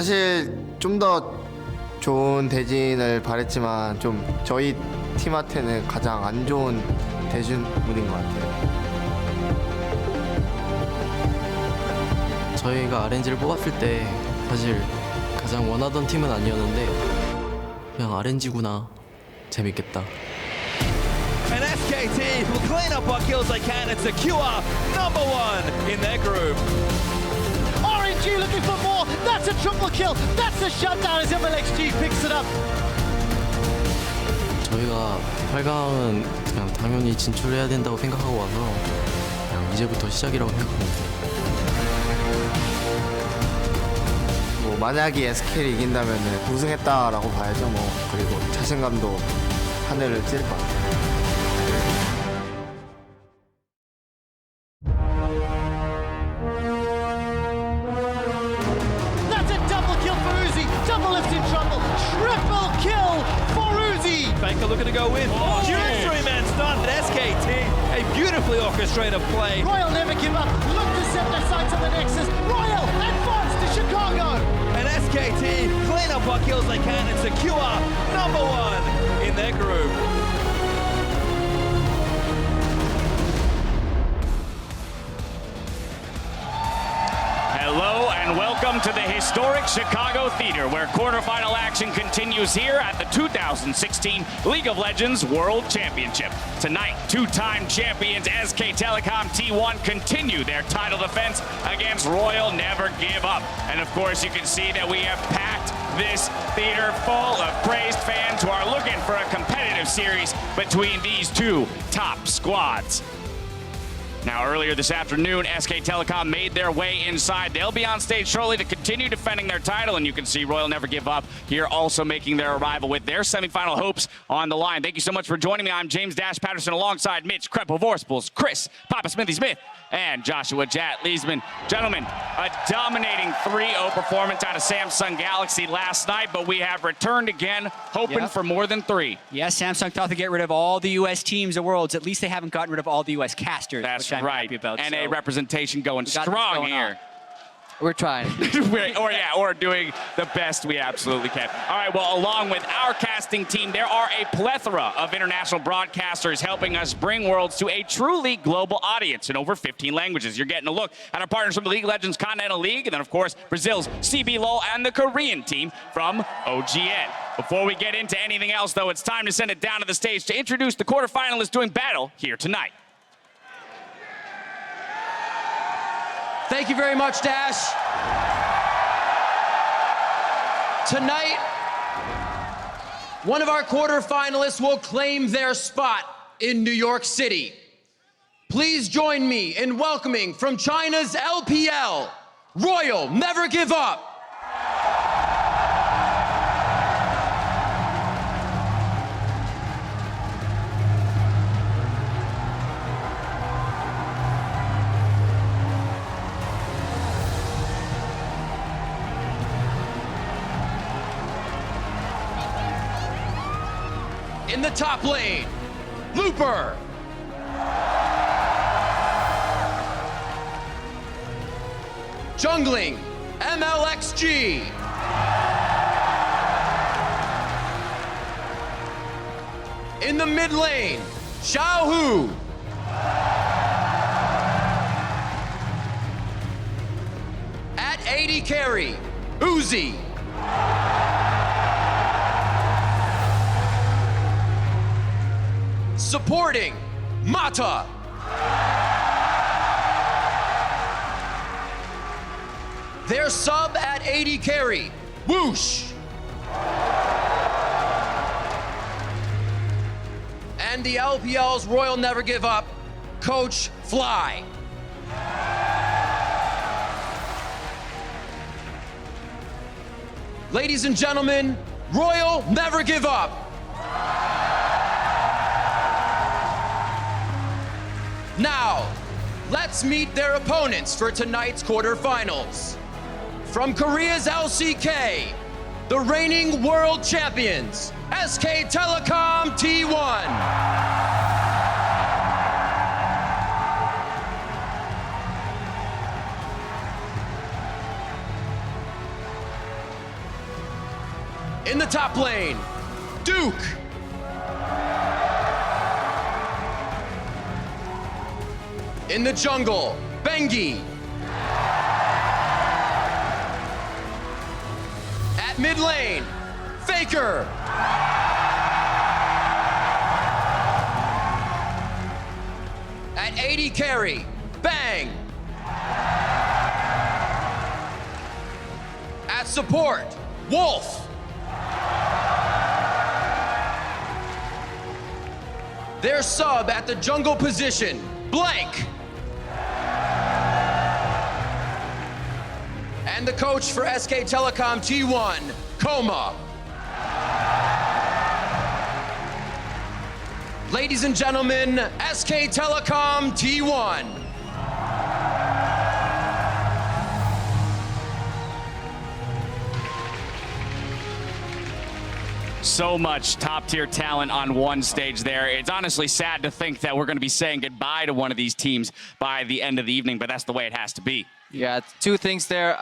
사실 좀 더 좋은 대진을 바랬지만 좀 저희 팀한테는 가장 안 좋은 대진분인 것 같아요. 저희가 RNG를 뽑았을 때 사실 가장 원하던 팀은 아니었는데 그냥 RNG구나, 재밌겠다. And SKT will clean up what kills they can and secure #1 in their group. RNG looking for more. That's a triple kill. That's a shutdown as FLICKR picks it up. 저희가 8강은 그냥 당연히 진출해야 된다고 생각하고 와서 그냥 이제부터 시작이라고 생각합니다. 뭐 만약에 SK를 이긴다면 우승했다라고 봐야죠. 뭐 그리고 자신감도 하늘을 찔 것 같아요. That's a double kill for Uzi. Double lift in trouble. Triple kill for Uzi. Faker looking to go in. Huge three-man stun at SKT. A beautifully orchestrated play. Royal never give up. Look to set their sights on the Nexus. Royal advance to Chicago. And SKT clean up what kills they can and secure #1 in their group. Hello and welcome to the historic Chicago Theater, where quarterfinal action continues here at the 2016 League of Legends World Championship. Tonight, two-time champions SK Telecom T1 continue their title defense against Royal Never Give Up. And of course, you can see that we have packed this theater full of praised fans who are looking for a competitive series between these two top squads. Now, earlier this afternoon, SK Telecom made their way inside. They'll be on stage shortly to continue defending their title, and you can see Royal Never Give Up here also making their arrival with their semifinal hopes on the line. Thank you so much for joining me. I'm James Dash Patterson alongside Mitch Krepo-Vorspels, Chris Papa Smithy Smith, and Joshua Jat Leesman. Gentlemen, a dominating 3-0 performance out of Samsung Galaxy last night, but we have returned again, hoping for more than 3. Yes, Samsung thought to get rid of all the U.S. teams of Worlds. At least they haven't gotten rid of all the U.S. casters. That's which I'm right. happy about. NA So representation going we got this strong going here. on. We're trying. or doing the best we absolutely can. All right, well, along with our casting team, there are a plethora of international broadcasters helping us bring Worlds to a truly global audience in over 15 languages. You're getting a look at our partners from the League of Legends Continental League, and then, of course, Brazil's CB LOL and the Korean team from OGN. Before we get into anything else, though, it's time to send it down to the stage to introduce the quarterfinalists doing battle here tonight. Thank you very much, Dash. Tonight, one of our quarterfinalists will claim their spot in New York City. Please join me in welcoming from China's LPL, Royal Never Give Up. In the top lane, Looper. Jungling, MLXG. In the mid lane, Xiaohu. At AD carry, Uzi. Supporting, Mata. Their sub at AD carry, Whoosh. And the LPL's Royal Never Give Up, Coach Fly. Ladies and gentlemen, Royal Never Give Up. Now, let's meet their opponents for tonight's quarterfinals. From Korea's LCK, the reigning world champions, SK Telecom T1. In the top lane, Duke. In the jungle, Bengi. At mid lane, FLICKR. At AD carry, Bang. At support, Wolf. Their sub at the jungle position, Blank. And the coach for SK Telecom T1, Coma. Ladies and gentlemen, SK Telecom T1. So much top-tier talent on one stage there. It's honestly sad to think that we're going to be saying goodbye to one of these teams by the end of the evening, but that's the way it has to be. Yeah, two things there.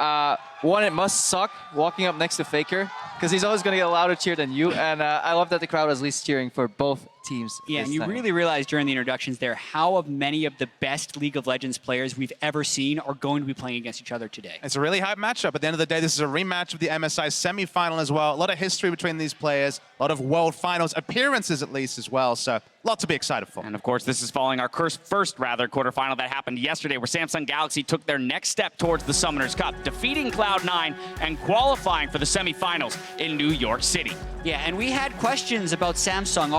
One, it must suck walking up next to FLICKR, because he's always going to get a louder cheer than you. And I love that the crowd was at least cheering for both teams. Yeah, and you really realized during the introductions there how many of the best League of Legends players we've ever seen are going to be playing against each other today. It's a really hype matchup. At the end of the day, this is a rematch of the MSI semi-final as well. A lot of history between these players, a lot of World Finals appearances at least as well. So a lot to be excited for. And of course, this is following our first quarterfinal that happened yesterday, where Samsung Galaxy took their next step towards the Summoners Cup, defeating Cloud9 and qualifying for the semifinals in New York City. Yeah, and we had questions about Samsung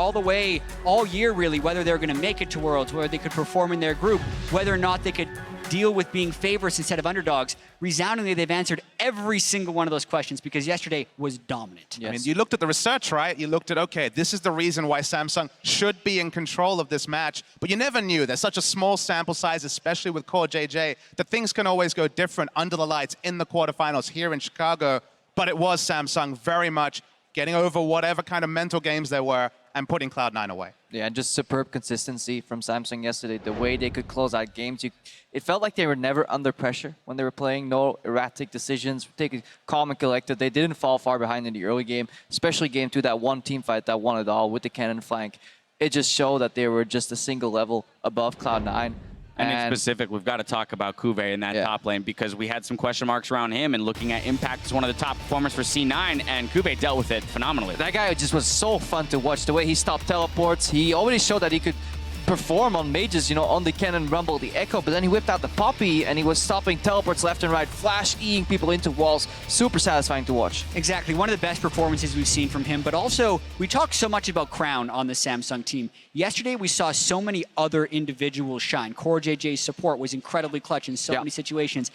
all year really, whether they're going to make it to Worlds, whether they could perform in their group, whether or not they could deal with being favorites instead of underdogs. Resoundingly, they've answered every single one of those questions because yesterday was dominant. Yes. I mean, you looked at the research, right? You looked at, okay, this is the reason why Samsung should be in control of this match, but you never knew. There's such a small sample size, especially with Core JJ, that things can always go different under the lights in the quarterfinals here in Chicago, but it was Samsung very much getting over whatever kind of mental games there were and putting Cloud9 away. Yeah, and just superb consistency from Samsung yesterday. The way they could close out games, it felt like they were never under pressure when they were playing. No erratic decisions, take it calm and collected. They didn't fall far behind in the early game, especially game 2, that one team fight that won it all with the cannon flank. It just showed that they were just a single level above Cloud9. And in specific, we've got to talk about Cuvée in that top lane, because we had some question marks around him, and looking at Impact as one of the top performers for C9, and Cuvée dealt with it phenomenally. That guy just was so fun to watch. The way he stopped teleports, he already showed that he could perform on mages, you know, on the Cannon Rumble, the Echo, but then he whipped out the Poppy and he was stopping teleports left and right, flash-eing people into walls. Super satisfying to watch. Exactly, one of the best performances we've seen from him, but also we talked so much about Crown on the Samsung team. Yesterday we saw so many other individuals shine. Core JJ's support was incredibly clutch in so many situations.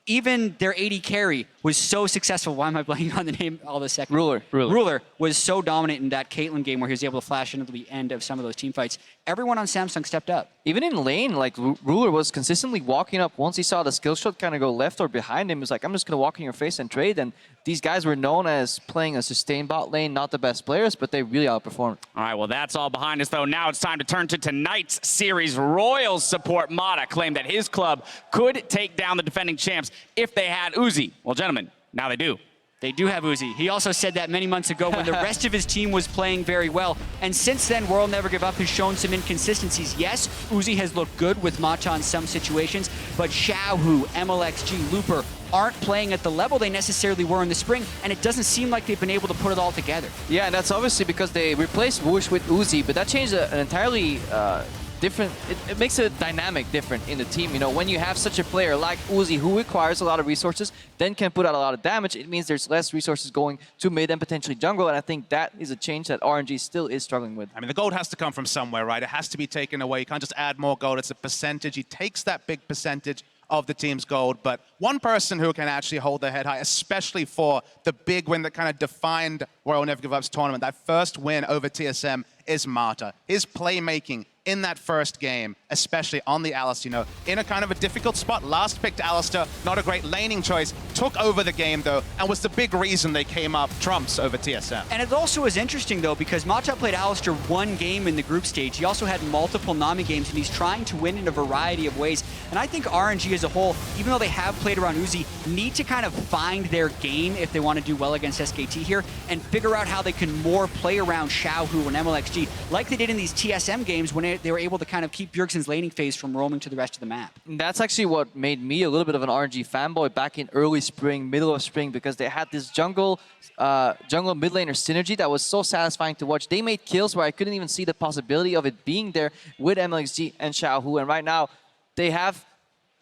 Even their AD carry was so successful. Why am I blanking on the name all of a second? Ruler was so dominant in that Caitlyn game where he was able to flash into the end of some of those team fights. Everyone on Samsung stepped up. Even in lane, like Ruler was consistently walking up. Once he saw the skill shot kind of go left or behind him, he was like, I'm just going to walk in your face and trade. And these guys were known as playing a sustained bot lane, not the best players, but they really outperformed. All right, well, that's all behind us, though. Now it's time to turn to tonight's series. Royals support Mata claimed that his club could take down the defending champs if they had Uzi. Well, gentlemen, now they do. They do have Uzi. He also said that many months ago when the rest of his team was playing very well. And since then, World Never Give Up has shown some inconsistencies. Yes, Uzi has looked good with Mata in some situations, but Xiaohu, MLXG, Looper aren't playing at the level they necessarily were in the spring, and it doesn't seem like they've been able to put it all together. Yeah, and that's obviously because they replaced Whoosh with Uzi, but that changed an entirely different, it makes a dynamic different in the team. You know, when you have such a player like Uzi who requires a lot of resources, then can put out a lot of damage, it means there's less resources going to mid and potentially jungle, and I think that is a change that RNG still is struggling with. I mean, the gold has to come from somewhere, right? It has to be taken away. You can't just add more gold. It's a percentage. He takes that big percentage of the team's gold, but one person who can actually hold their head high, especially for the big win that kind of defined Royal Never Give Up's tournament, that first win over TSM, is Mata. His playmaking in that first game, especially on the Alistair, you know, in a kind of a difficult spot. Last picked Alistair, not a great laning choice, took over the game though, and was the big reason they came up trumps over TSM. And it also is interesting though, because Machop played Alistair one game in the group stage. He also had multiple Nami games, and he's trying to win in a variety of ways. And I think RNG as a whole, even though they have played around Uzi, need to kind of find their game if they want to do well against SKT here, and figure out how they can more play around Xiaohu and MLXG, like they did in these TSM games when they were able to kind of keep Bjergsen's laning phase from roaming to the rest of the map. And that's actually what made me a little bit of an RNG fanboy back in early spring, middle of spring, because they had this jungle mid laner synergy that was so satisfying to watch. They made kills where I couldn't even see the possibility of it being there with MLXG and Xiaohu, and right now they have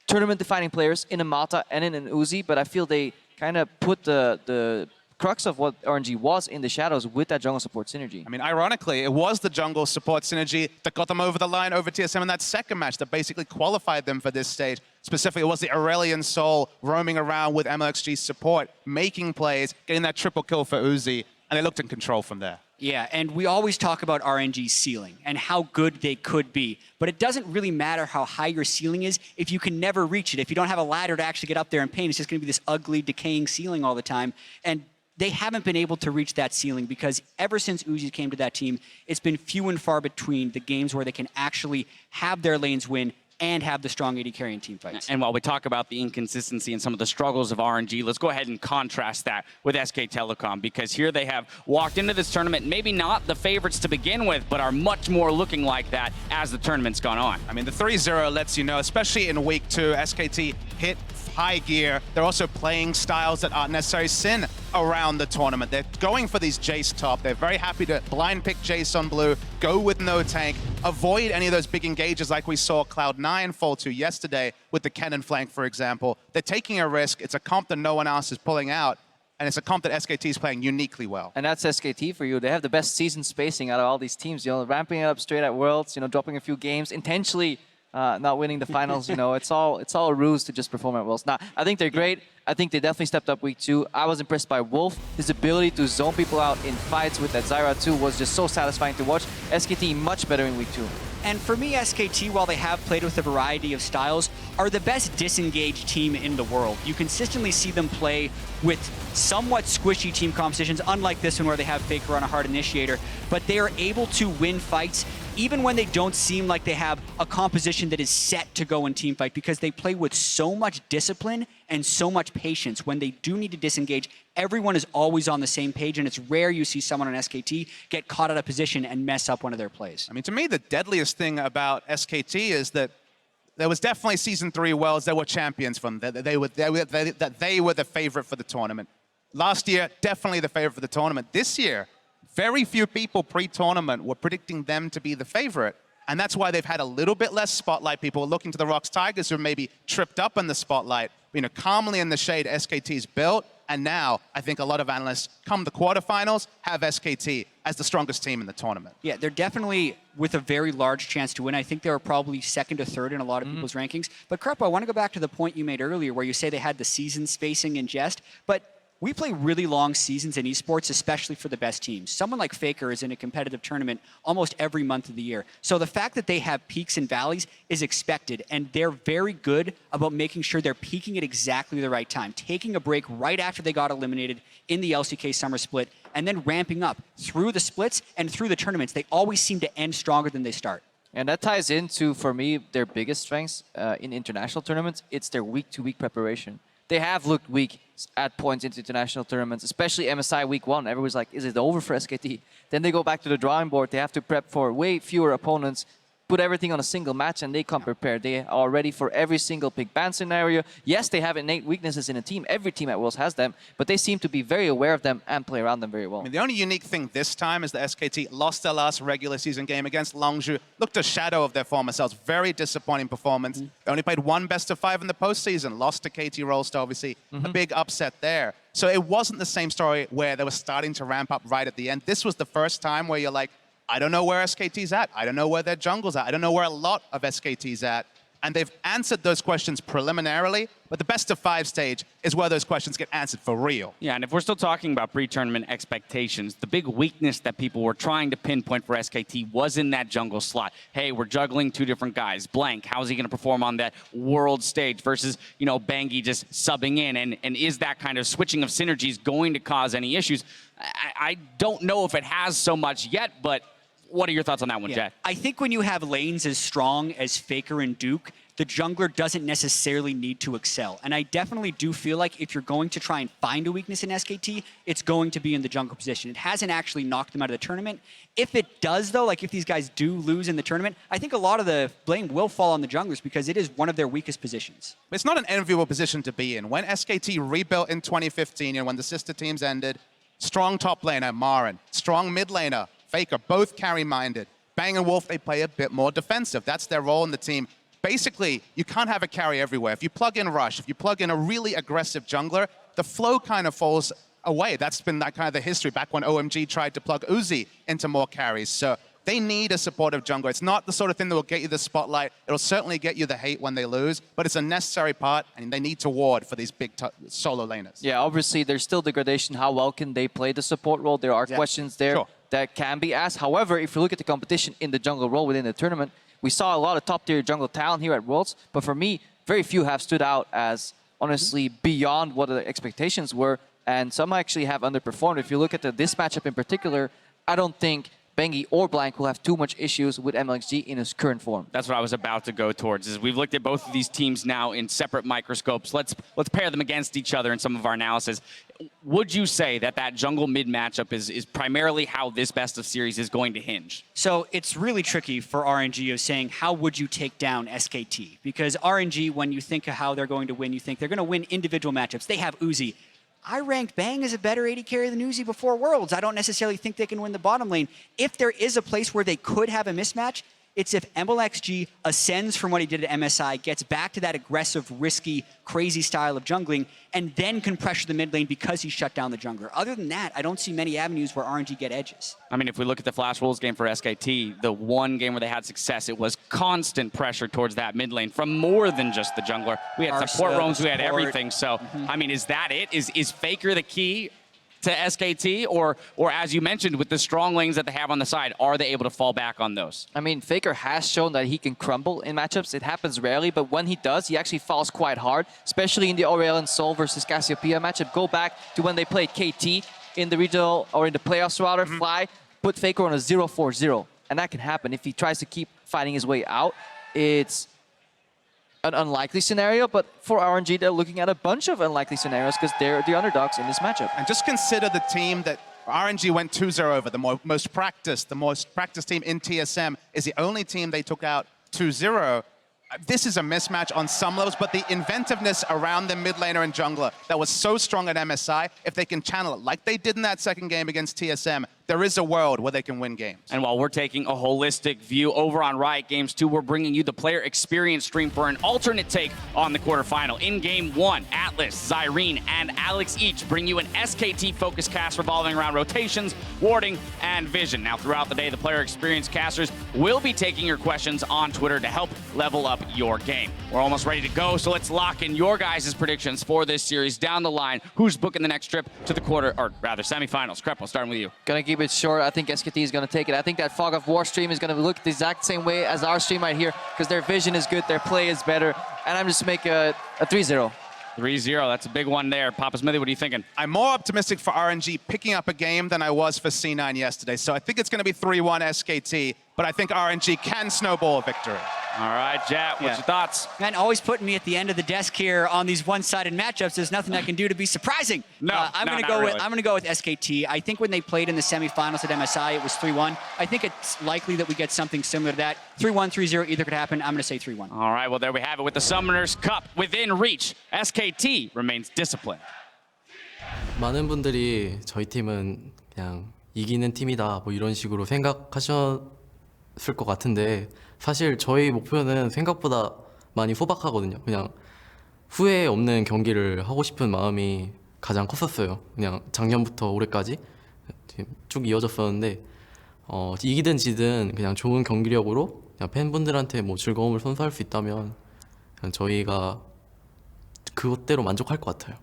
tournament-defining players in a Mata and in an Uzi, but I feel they kind of put the crux of what RNG was in the shadows with that jungle support synergy. I mean, ironically, it was the jungle support synergy that got them over the line over TSM in that second match that basically qualified them for this stage. Specifically, it was the Aurelion Soul roaming around with MLXG support, making plays, getting that triple kill for Uzi, and they looked in control from there. Yeah, and we always talk about RNG's ceiling and how good they could be, but it doesn't really matter how high your ceiling is if you can never reach it. If you don't have a ladder to actually get up there and paint, it's just going to be this ugly, decaying ceiling all the time. And they haven't been able to reach that ceiling because ever since Uzi came to that team, it's been few and far between the games where they can actually have their lanes win and have the strong AD carry in team fights. And while we talk about the inconsistency and some of the struggles of RNG, let's go ahead and contrast that with SK Telecom, because here they have walked into this tournament, maybe not the favorites to begin with, but are much more looking like that as the tournament's gone on. I mean, the 3-0 lets you know, especially in week 2, SKT hit high gear. They're also playing styles that aren't necessarily sin around the tournament. They're going for these Jace top. They're very happy to blind pick Jace on blue, go with no tank, avoid any of those big engages like we saw Cloud9 fall to yesterday with the cannon flank, for example. They're taking a risk. It's a comp that no one else is pulling out, and it's a comp that SKT is playing uniquely well. And that's SKT for you. They have the best season spacing out of all these teams. You know, ramping it up straight at Worlds, you know, dropping a few games, intentionally not winning the finals. You know, it's all a ruse to just perform at Worlds. Now, I think they're great. I think they definitely stepped up week 2. I was impressed by Wolf. His ability to zone people out in fights with that Zyra 2 was just so satisfying to watch. SKT much better in week 2. And for me, SKT, while they have played with a variety of styles, are the best disengaged team in the world. You consistently see them play with somewhat squishy team compositions, unlike this one where they have FLICKR on a hard initiator, but they are able to win fights even when they don't seem like they have a composition that is set to go in team fight, because they play with so much discipline and so much patience. When they do need to disengage, everyone is always on the same page, and it's rare you see someone on SKT get caught out of position and mess up one of their plays. I mean, to me, the deadliest thing about SKT is that there was definitely Season 3 Worlds. There were champions from that they were the favorite for the tournament. Last year, definitely the favorite for the tournament. This year, very few people pre-tournament were predicting them to be the favorite. And that's why they've had a little bit less spotlight. People are looking to the Rocks Tigers, who maybe tripped up in the spotlight. You know, calmly in the shade, SKT's built. And now, I think a lot of analysts, come the quarterfinals, have SKT as the strongest team in the tournament. Yeah, they're definitely with a very large chance to win. I think they were probably second or third in a lot of people's rankings. But Krepo, I want to go back to the point you made earlier where you say they had the season spacing in jest. But we play really long seasons in esports, especially for the best teams. Someone like FLICKR is in a competitive tournament almost every month of the year. So the fact that they have peaks and valleys is expected, and they're very good about making sure they're peaking at exactly the right time, taking a break right after they got eliminated in the LCK summer split, and then ramping up through the splits and through the tournaments. They always seem to end stronger than they start. And that ties into, for me, their biggest strengths in international tournaments. It's their week-to-week preparation. They have looked weak at points into international tournaments, especially MSI week 1. Everyone's like, is it over for SKT? Then they go back to the drawing board. They have to prep for way fewer opponents, put everything on a single match, and they come prepared. They are ready for every single pick ban scenario. Yes, they have innate weaknesses in a team. Every team at Worlds has them, but they seem to be very aware of them and play around them very well. I mean, the only unique thing this time is that SKT lost their last regular season game against Longzhu. Looked a shadow of their former selves. Very disappointing performance. They only played one best of 5 in the postseason. Lost to KT Rolster, obviously. A big upset there. So it wasn't the same story where they were starting to ramp up right at the end. This was the first time where you're like, I don't know where SKT's at. I don't know where their jungle's at. I don't know where a lot of SKT's at. And they've answered those questions preliminarily, but the best of 5 stage is where those questions get answered for real. Yeah, and if we're still talking about pre-tournament expectations, the big weakness that people were trying to pinpoint for SKT was in that jungle slot. Hey, we're juggling 2 different guys. Blank, how's he going to perform on that world stage versus, you know, Bangi just subbing in? And is that kind of switching of synergies going to cause any issues? I don't know if it has so much yet, but what are your thoughts on that one, Jack? I think when you have lanes as strong as FLICKR and Duke, the jungler doesn't necessarily need to excel. And I definitely do feel like if you're going to try and find a weakness in SKT, it's going to be in the jungle position. It hasn't actually knocked them out of the tournament. If it does, though, like if these guys do lose in the tournament, I think a lot of the blame will fall on the junglers because it is one of their weakest positions. It's not an enviable position to be in. When SKT rebuilt in 2015 and when the sister teams ended, strong top laner, Marin, strong mid laner, FLICKR, both carry-minded. Bang and Wolf, they play a bit more defensive. That's their role in the team. Basically, you can't have a carry everywhere. If you plug in Rush, if you plug in a really aggressive jungler, the flow kind of falls away. That's been that kind of the history back when OMG tried to plug Uzi into more carries. So they need a supportive jungler. It's not the sort of thing that will get you the spotlight. It'll certainly get you the hate when they lose, but it's a necessary part, and they need to ward for these big solo laners. Yeah, obviously, there's still degradation. How well can they play the support role? There are questions there that can be asked. However, if you look at the competition in the jungle role within the tournament, we saw a lot of top-tier jungle talent here at Worlds, but for me, very few have stood out as, honestly, beyond what the expectations were, and some actually have underperformed. If you look at this matchup in particular, I don't think Bangi or Blank will have too much issues with MLXG in his current form. That's what I was about to go towards. Is we've looked at both of these teams now in separate microscopes. Let's pair them against each other in some of our analysis. Would you say that that jungle mid matchup is primarily how this best of series is going to hinge? So it's really tricky for RNG of saying, how would you take down SKT? Because RNG, when you think of how they're going to win, you think they're going to win individual matchups. They have Uzi. I ranked Bang as a better AD carry than Uzi before Worlds. I don't necessarily think they can win the bottom lane. If there is a place where they could have a mismatch, it's if MLXG ascends from what he did at MSI, gets back to that aggressive, risky, crazy style of jungling, and then can pressure the mid lane because he shut down the jungler. Other than that, I don't see many avenues where RNG get edges. I mean, if we look at the Flash Wolves game for SKT, the one game where they had success, it was constant pressure towards that mid lane from more than just the jungler. We had support roams, we had everything. So, I mean, is that it? Is FLICKR the key to SKT, or as you mentioned, with the strong lanes that they have on the side, are they able to fall back on those? I mean, FLICKR has shown that he can crumble in matchups. It happens rarely, but when he does, he actually falls quite hard, especially in the Aurel and Sol versus Cassiopeia matchup. Go back to when they played KT in the regional, or in the playoffs rather, Fly, put FLICKR on a 0-4-0, and that can happen. If he tries to keep fighting his way out, it's an unlikely scenario, but for RNG, they're looking at a bunch of unlikely scenarios because they're the underdogs in this matchup. And just consider the team that RNG went 2-0 over, the most practiced team in TSM is the only team they took out 2-0. This is a mismatch on some levels, but the inventiveness around the mid laner and jungler that was so strong at MSI, if they can channel it like they did in that second game against TSM, there is a world where they can win games. And while we're taking a holistic view over on Riot Games 2, we're bringing you the player experience stream for an alternate take on the quarterfinal. In Game 1, Atlas, Zyrene, and Alex each bring you an SKT-focused cast revolving around rotations, warding, and vision. Now, throughout the day, the player experience casters will be taking your questions on Twitter to help level up your game. We're almost ready to go, so let's lock in your guys' predictions for this series down the line. Who's booking the next trip to the semifinals? Krepo, starting with you. Gonna keep it short. I think SKT is going to take it. I think that Fog of War stream is going to look the exact same way as our stream right here because their vision is good, their play is better, and I'm just making a 3-0. 3-0, that's a big one there. Papa Smithy, what are you thinking? I'm more optimistic for RNG picking up a game than I was for C9 yesterday, so I think it's going to be 3-1 SKT, but I think RNG can snowball a victory. All right, Jat, what's your thoughts? Man, always putting me at the end of the desk here on these one-sided matchups. There's nothing I can do to be surprising. I'm going to go with SKT. I think when they played in the semifinals at MSI, it was 3-1. I think it's likely that we get something similar to that. 3-1, 3-0, either could happen. I'm going to say 3-1. All right, well, there we have it with the Summoners Cup within reach. SKT remains disciplined. 많은 분들이 저희 팀은 그냥 이기는 팀이다 뭐 이런 식으로 생각하셨을 것 같은데 사실 저희 목표는 생각보다 많이 소박하거든요. 그냥 후회 없는 경기를 하고 싶은 마음이 가장 컸었어요. 그냥 작년부터 올해까지 쭉 이어졌었는데 이기든 지든 그냥 좋은 경기력으로 그냥 팬분들한테 뭐 즐거움을 선사할 수 있다면 그냥 저희가 그것대로 만족할 것 같아요.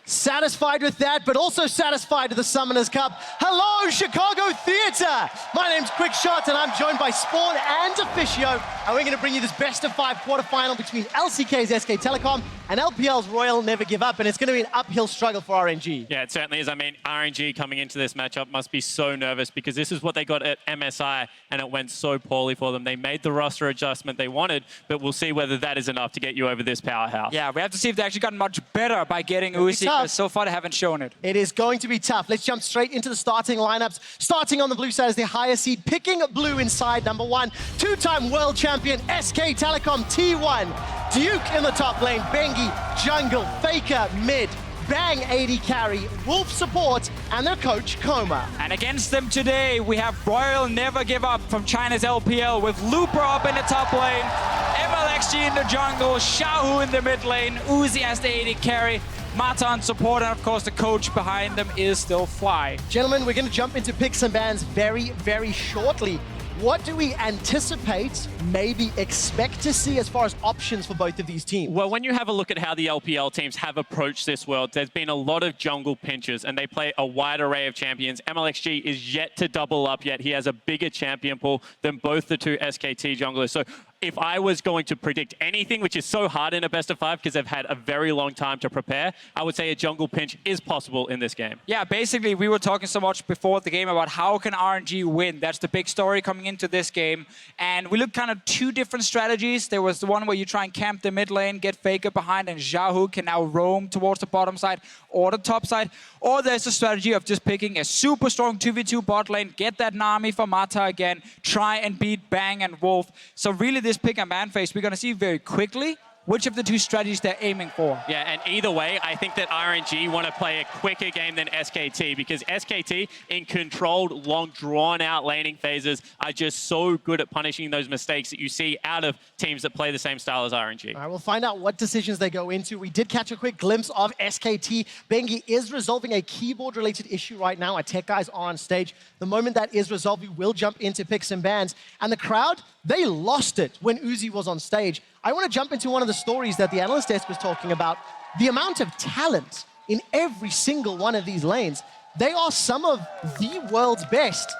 Satisfied with that, but also satisfied with the Summoners Cup. Hello, Chicago Theatre! My name's Quickshot, and I'm joined by Spawn and Officio, and we're going to bring you this best-of-5 quarterfinal between LCK's SK Telecom and LPL's Royal Never Give Up, and it's going to be an uphill struggle for RNG. Yeah, it certainly is. I mean, RNG coming into this matchup must be so nervous because this is what they got at MSI, and it went so poorly for them. They made the roster adjustment they wanted, but we'll see whether that is enough to get you over this powerhouse. Yeah, we have to see if they actually got much better by getting Uzi, because so far they haven't shown it. It is going to be tough. Let's jump straight into the starting lineups. Starting on the blue side is the higher seed, picking blue inside number 1. Two-time world champion SK Telecom T1. Duke in the top lane, Bengi, jungle, FLICKR, mid, Bang AD carry, Wolf support, and their coach, Coma. And against them today, we have Royal Never Give Up from China's LPL with Looper up in the top lane, MLXG in the jungle, Xiaohu in the mid lane, Uzi as the AD carry, Mata on support, and of course the coach behind them is still Fly. Gentlemen, we're going to jump into picks and bans very, very shortly. What do we anticipate, maybe expect to see as far as options for both of these teams? Well, when you have a look at how the LPL teams have approached this world, there's been a lot of jungle pinches, and they play a wide array of champions. MLXG is yet to double up yet. He has a bigger champion pool than both the two SKT junglers. So if I was going to predict anything, which is so hard in a best of 5 because they've had a very long time to prepare, I would say a jungle pinch is possible in this game. Yeah, basically we were talking so much before the game about how can RNG win. That's the big story coming into this game. And we looked kind of two different strategies. There was the one where you try and camp the mid lane, get FLICKR behind, and Xiaohu can now roam towards the bottom side or the top side. Or there's a strategy of just picking a super strong 2v2 bot lane, get that Nami for Mata again, try and beat Bang and Wolf. So really this pick and ban phase, we're going to see very quickly which of the two strategies they're aiming for. Yeah, and either way, I think that RNG want to play a quicker game than SKT because SKT, in controlled, long, drawn-out laning phases, are just so good at punishing those mistakes that you see out of teams that play the same style as RNG. All right, we'll find out what decisions they go into. We did catch a quick glimpse of SKT. Bengi is resolving a keyboard-related issue right now. Our tech guys are on stage. The moment that is resolved, we will jump into picks and bans. And the crowd, they lost it when Uzi was on stage. I want to jump into one of the stories that the analyst desk was talking about. The amount of talent in every single one of these lanes. They are some of the world's best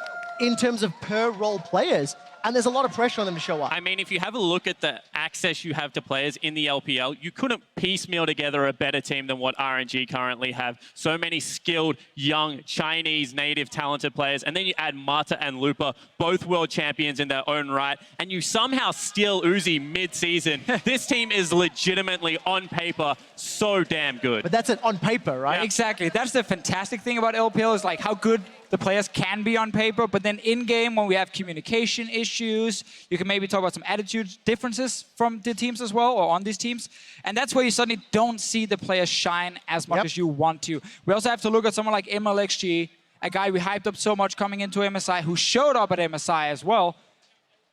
in terms of per role players. And there's a lot of pressure on them to show up. I mean, if you have a look at the access you have to players in the LPL, you couldn't piecemeal together a better team than what RNG currently have. So many skilled, young, Chinese, native, talented players. And then you add Mata and Looper, both world champions in their own right. And you somehow steal Uzi mid-season. This team is legitimately, on paper, so damn good. But that's it on paper, right? Yeah. Exactly. That's the fantastic thing about LPL is like how good the players can be on paper, but then in-game, when we have communication issues, you can maybe talk about some attitude differences from the teams as well, or on these teams. And that's where you suddenly don't see the players shine as much as you want to. We also have to look at someone like MLXG, a guy we hyped up so much coming into MSI, who showed up at MSI as well.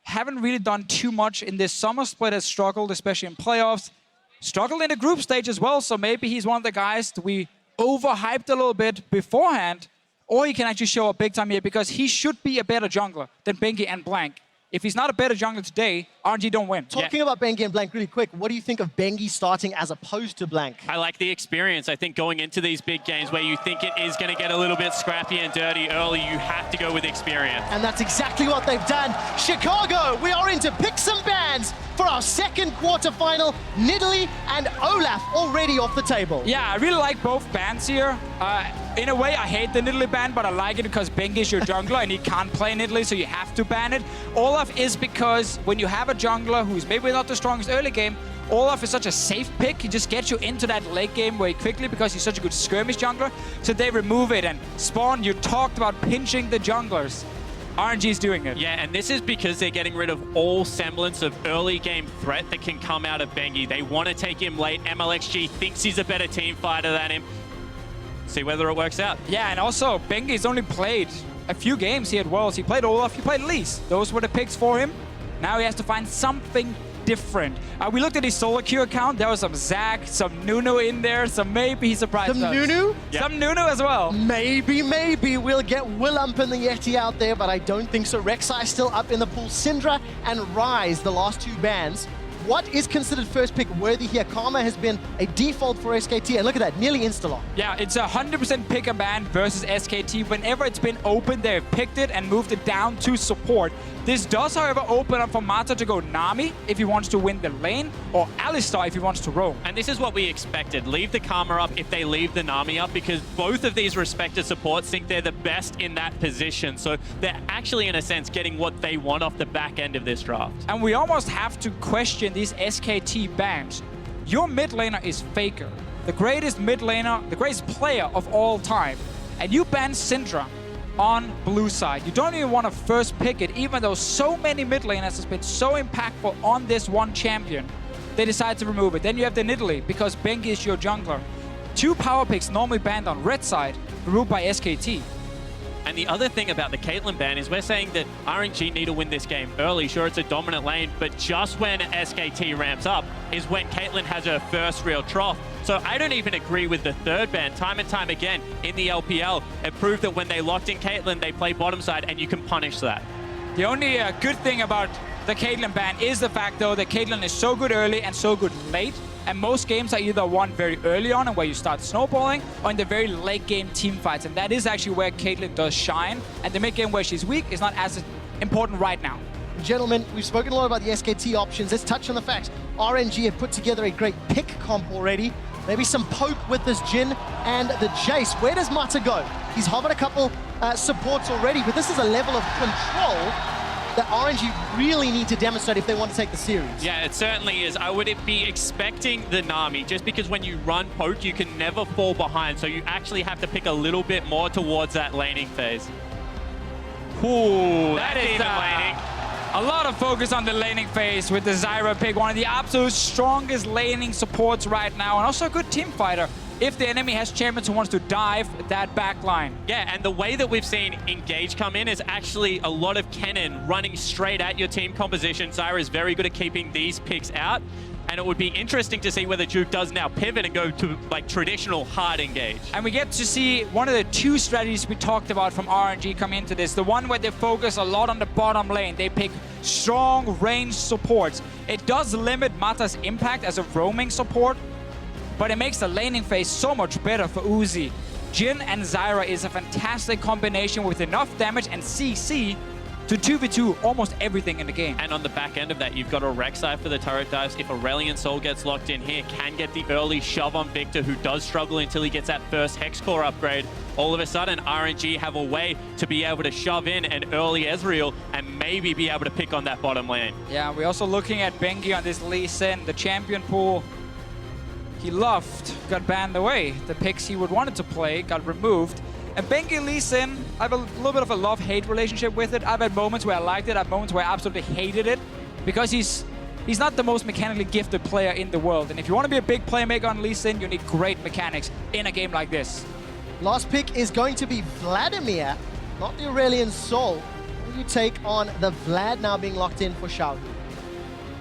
Haven't really done too much in this summer split, has struggled, especially in playoffs. Struggled in the group stage as well, so maybe he's one of the guys that we overhyped a little bit beforehand. Or he can actually show up big time here because he should be a better jungler than Bengi and Blank. If he's not a better jungler today, RNG don't win. Talking about Bengi and Blank really quick, what do you think of Bengi starting as opposed to Blank? I like the experience. I think going into these big games where you think it is going to get a little bit scrappy and dirty early, you have to go with experience. And that's exactly what they've done. Chicago, we are into picks and bans for our second quarterfinal. Nidalee and Olaf already off the table. Yeah, I really like both bans here. In a way, I hate the Nidalee ban, but I like it because Bengi is your jungler and he can't play Nidalee, so you have to ban it. Olaf is because when you have a jungler who's maybe not the strongest early game, Olaf is such a safe pick. He just gets you into that late game very quickly because he's such a good skirmish jungler. So they remove it. And Spawn, you talked about pinching the junglers. RNG is doing it. Yeah, and this is because they're getting rid of all semblance of early game threat that can come out of Bengi. They want to take him late. MLXG thinks he's a better team fighter than him. See whether it works out. Yeah, and also, Bengi's only played a few games here at Worlds. He played Olaf, he played Elise. Those were the picks for him. Now he has to find something different. We looked at his solo queue account. There was some Zac, some Nunu in there, so maybe he surprised us. Some Nunu? Yeah. Some Nunu as well. Maybe we'll get Willump and the Yeti out there, but I don't think so. Rek'Sai still up in the pool. Syndra and Ryze, the last two bans. What is considered first pick worthy here? Karma has been a default for SKT, and look at that, nearly insta-lock. Yeah, it's 100% pick a ban versus SKT. Whenever it's been open, they've picked it and moved it down to support. This does, however, open up for Mata to go Nami if he wants to win the lane, or Alistar if he wants to roam. And this is what we expected. Leave the Karma up if they leave the Nami up, because both of these respected supports think they're the best in that position. So they're actually, in a sense, getting what they want off the back end of this draft. And we almost have to question these SKT bans. Your mid laner is FLICKR, the greatest mid laner, the greatest player of all time. And you ban Syndra on blue side. You don't even want to first pick it, even though so many mid laners has been so impactful on this one champion. They decide to remove it. Then you have the Nidalee, because Bengi is your jungler. 2 power picks normally banned on red side, removed by SKT. And the other thing about the Caitlyn ban is we're saying that RNG need to win this game early. Sure, it's a dominant lane, but just when SKT ramps up is when Caitlyn has her first real trough. So I don't even agree with the third ban. Time and time again in the LPL, it proved that when they locked in Caitlyn, they play bottom side, and you can punish that. The only good thing about the Caitlyn ban is the fact, though, that Caitlyn is so good early and so good late. And most games are either won very early on and where you start snowballing, or in the very late game team fights. And that is actually where Caitlyn does shine. And the mid game where she's weak is not as important right now. Gentlemen, we've spoken a lot about the SKT options. Let's touch on the fact RNG have put together a great pick comp already. Maybe some poke with this Jhin and the Jace. Where does Mata go? He's hovered a couple supports already, but this is a level of control that RNG really need to demonstrate if they want to take the series. Yeah, it certainly is. I would be expecting the Nami, just because when you run poke, you can never fall behind, so you actually have to pick a little bit more towards that laning phase. Ooh, that is even laning. A lot of focus on the laning phase with the Zyra pick, one of the absolute strongest laning supports right now, and also a good team fighter if the enemy has champions who wants to dive that back line. Yeah, and the way that we've seen Engage come in is actually a lot of cannon running straight at your team composition. Zyra is very good at keeping these picks out, and it would be interesting to see whether Duke does now pivot and go to like traditional hard engage. And we get to see one of the 2 strategies we talked about from RNG come into this. The one where they focus a lot on the bottom lane. They pick strong range supports. It does limit Mata's impact as a roaming support, but it makes the laning phase so much better for Uzi. Jhin and Zyra is a fantastic combination with enough damage and CC to 2v2 almost everything in the game. And on the back end of that, you've got a Rek'Sai for the turret dives. If Aurelion Sol gets locked in here, can get the early shove on Victor, who does struggle until he gets that first Hex Core upgrade. All of a sudden, RNG have a way to be able to shove in an early Ezreal and maybe be able to pick on that bottom lane. Yeah, we're also looking at Bengi on this Lee Sin, the champion pool he loved got banned away. The picks he would wanted to play got removed. And Bengi Lee Sin, I have a little bit of a love-hate relationship with it. I've had moments where I liked it, I've moments where I absolutely hated it, because he's not the most mechanically gifted player in the world. And if you want to be a big playmaker on Lee Sin, you need great mechanics in a game like this. Last pick is going to be Vladimir, not the Aurelion Sol. What do you take on the Vlad now being locked in for Xiaohu?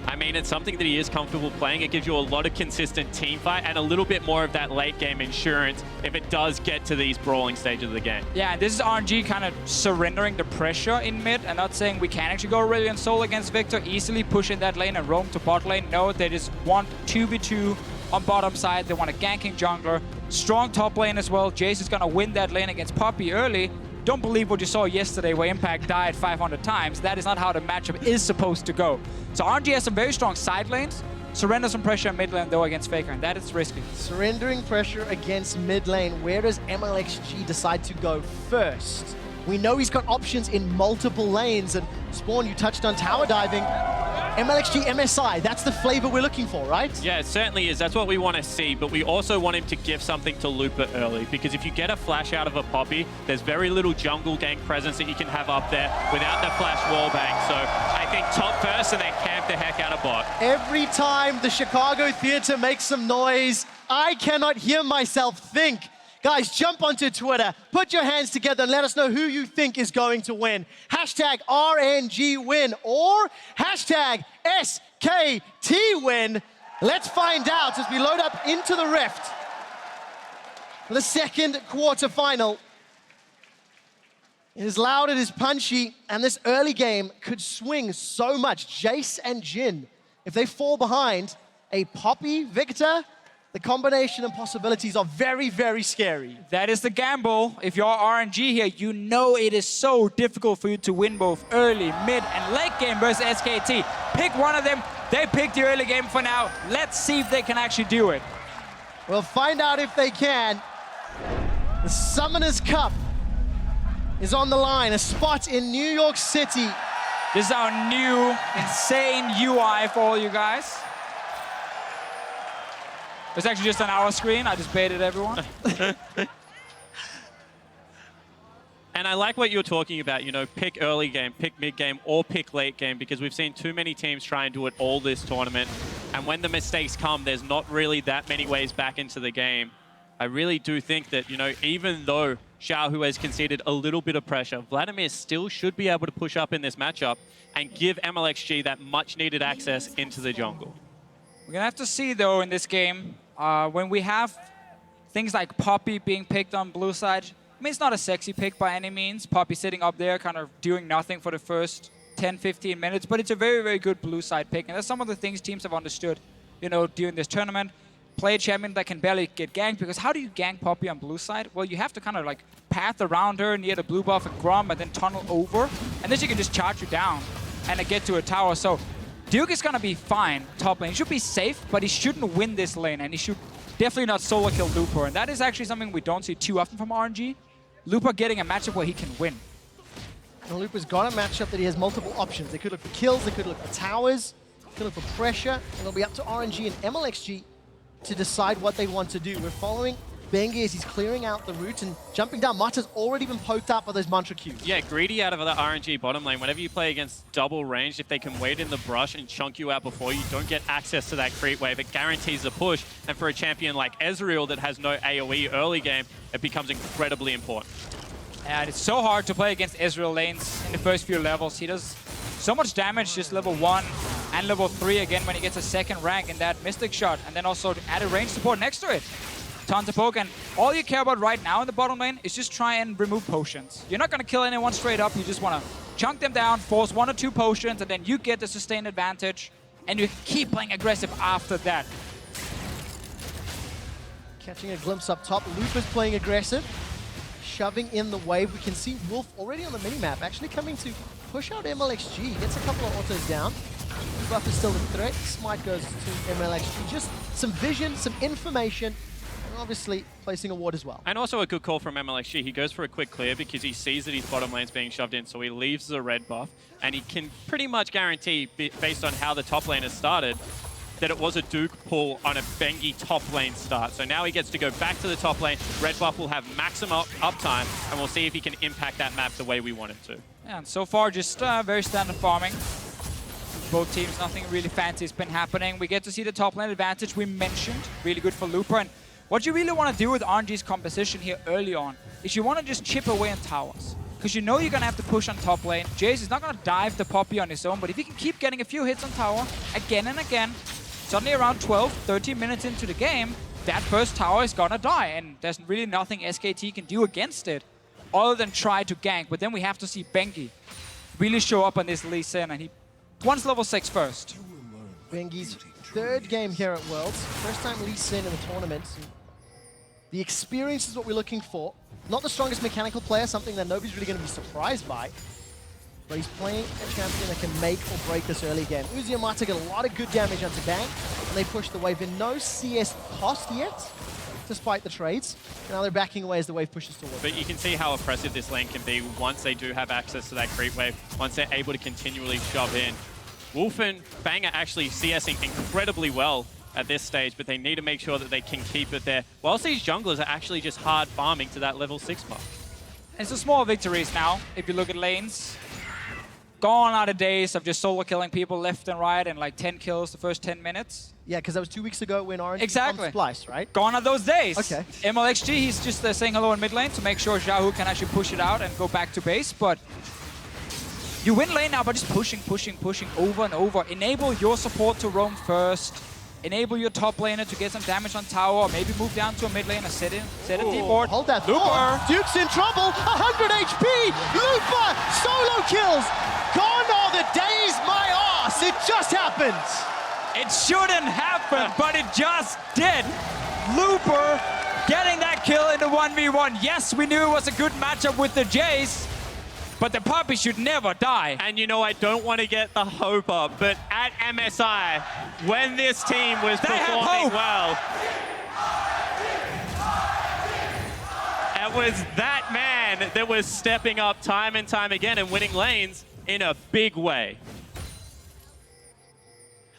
I mean, it's something that he is comfortable playing. It gives you a lot of consistent team fight and a little bit more of that late game insurance if it does get to these brawling stages of the game. Yeah, and this is RNG kind of surrendering the pressure in mid and not saying we can actually go Aurelion Sol against Victor, easily push in that lane and roam to bot lane. No, they just want 2v2 on bottom side. They want a ganking jungler. Strong top lane as well. Jace is going to win that lane against Poppy early. Don't believe what you saw yesterday where Impact died 500 times. That is not how the matchup is supposed to go. So RNG has some very strong side lanes. Surrender some pressure in mid lane though against FLICKR, and that is risky. Surrendering pressure against mid lane. Where does MLXG decide to go first? We know he's got options in multiple lanes, and Spawn, you touched on tower diving. MLXG MSI, that's the flavor we're looking for, right? Yeah, it certainly is. That's what we want to see, but we also want him to give something to Lupa early, because if you get a flash out of a Poppy, there's very little jungle gank presence that you can have up there without the flash wallbang. So I think top first and then camp the heck out of bot. Every time the Chicago Theater makes some noise, I cannot hear myself think, Guys, jump onto Twitter, put your hands together and let us know who you think is going to win. Hashtag RNG win or hashtag SKT win. Let's find out as we load up into the Rift for the second quarterfinal. It is loud, it is punchy, and this early game could swing so much. Jace and Jhin, if they fall behind, a Poppy Victor, the combination and possibilities are very, very scary. That is the gamble. If you're RNG here, you know it is so difficult for you to win both early, mid, and late game versus SKT. Pick one of them. They picked the early game for now. Let's see if they can actually do it. We'll find out if they can. The Summoners Cup is on the line, a spot in New York City. This is our new insane UI for all you guys. It's actually just on our screen. I just baited everyone. And I like what you're talking about, you know, pick early game, pick mid game, or pick late game, because we've seen too many teams try and do it all this tournament. And when the mistakes come, there's not really that many ways back into the game. I really do think that, you know, even though Xiaohu has conceded a little bit of pressure, Vladimir still should be able to push up in this matchup and give MLXG that much needed access into the jungle. We're gonna have to see though in this game, when we have things like Poppy being picked on blue side. I mean, it's not a sexy pick by any means. Poppy sitting up there kind of doing nothing for the first 10-15 minutes, but it's a very, very good blue side pick. And that's some of the things teams have understood, you know, during this tournament. Play a champion that can barely get ganked, because how do you gank Poppy on blue side? Well, you have to kind of like path around her near the blue buff and Grom and then tunnel over, and then she can just charge you down and then get to a tower. So Duke is gonna be fine top lane. He should be safe, but he shouldn't win this lane, and he should definitely not solo kill Looper. And that is actually something we don't see too often from RNG. Looper getting a matchup where he can win. And Looper's got a matchup that he has multiple options. They could look for kills, they could look for towers, they could look for pressure, and it'll be up to RNG and MLXG to decide what they want to do. We're following Bengi as he's clearing out the route and jumping down. Mata's already been poked up by those mantra cubes. Yeah, greedy out of the RNG bottom lane. Whenever you play against double ranged, if they can wait in the brush and chunk you out before you don't get access to that creep wave, it guarantees the push. And for a champion like Ezreal that has no AoE early game, it becomes incredibly important. And it's so hard to play against Ezreal lanes in the first few levels. He does so much damage just level 1 and level 3 again when he gets a second rank in that Mystic Shot, and then also added range support next to it. Tons of poke, and all you care about right now in the bottom lane is just try and remove potions. You're not going to kill anyone straight up, you just want to chunk them down, force 1 or 2 potions, and then you get the sustained advantage, and you keep playing aggressive after that. Catching a glimpse up top, Looper's playing aggressive, shoving in the wave. We can see Wolf already on the minimap, actually coming to push out MLXG. Gets a couple of autos down. Blue buff is still a threat. Smite goes to MLXG. Just some vision, some information, and obviously placing a ward as well. And also a good call from MLXG. He goes for a quick clear because he sees that his bottom lane's being shoved in, so he leaves the red buff, and he can pretty much guarantee, based on how the top lane has started, that it was a Duke pull on a Bengi top lane start. So now he gets to go back to the top lane. Red buff will have maximum uptime, and we'll see if he can impact that map the way we want him to. Yeah, and so far just very standard farming. Both teams, nothing really fancy has been happening. We get to see the top lane advantage we mentioned. Really good for Looper. And what you really want to do with RNG's composition here early on is you want to just chip away on towers. Because you know you're going to have to push on top lane. Jace is not going to dive the Poppy on his own, but if he can keep getting a few hits on tower again and again, suddenly around 12, 13 minutes into the game, that first tower is gonna die, and there's really nothing SKT can do against it other than try to gank. But then we have to see Bengi really show up on this Lee Sin, and he wants level 6 first. Bengi's third game here at Worlds. First time Lee Sin in the tournament. The experience is what we're looking for. Not the strongest mechanical player, something that nobody's really going to be surprised by. But he's playing a champion that can make or break this early game. Uzi and Mata get a lot of good damage onto Bang, and they push the wave in. No CS cost yet, despite the trades. Now they're backing away as the wave pushes towards. But you can see how oppressive this lane can be once they do have access to that creep wave, once they're able to continually shove in. Wolf and Bang are actually CSing incredibly well at this stage, but they need to make sure that they can keep it there, whilst these junglers are actually just hard farming to that level 6 mark. It's a small victories now, if you look at lanes. Gone are the days of just solo killing people left and right and like 10 kills the first 10 minutes. Yeah, because that was 2 weeks ago when RNG Exactly. Splice, right? Gone are those days. Okay. MLXG, he's just saying hello in mid lane to make sure Xiaohu can actually push it out and go back to base. But you win lane now by just pushing over and over. Enable your support to roam first. Enable your top laner to get some damage on tower, or maybe move down to a mid lane and set a deep ward. Hold that Looper. thought. Duke's in trouble. 100 HP. Looper solo kills. Gone are the days, my arse. It just happened. It shouldn't happen, but it just did. Looper getting that kill in the 1v1. Yes, we knew it was a good matchup with the Jays, but the puppy should never die. And you know, I don't want to get the hope up, but at MSI, when this team was performing well, it was that man that was stepping up time and time again and winning lanes in a big way.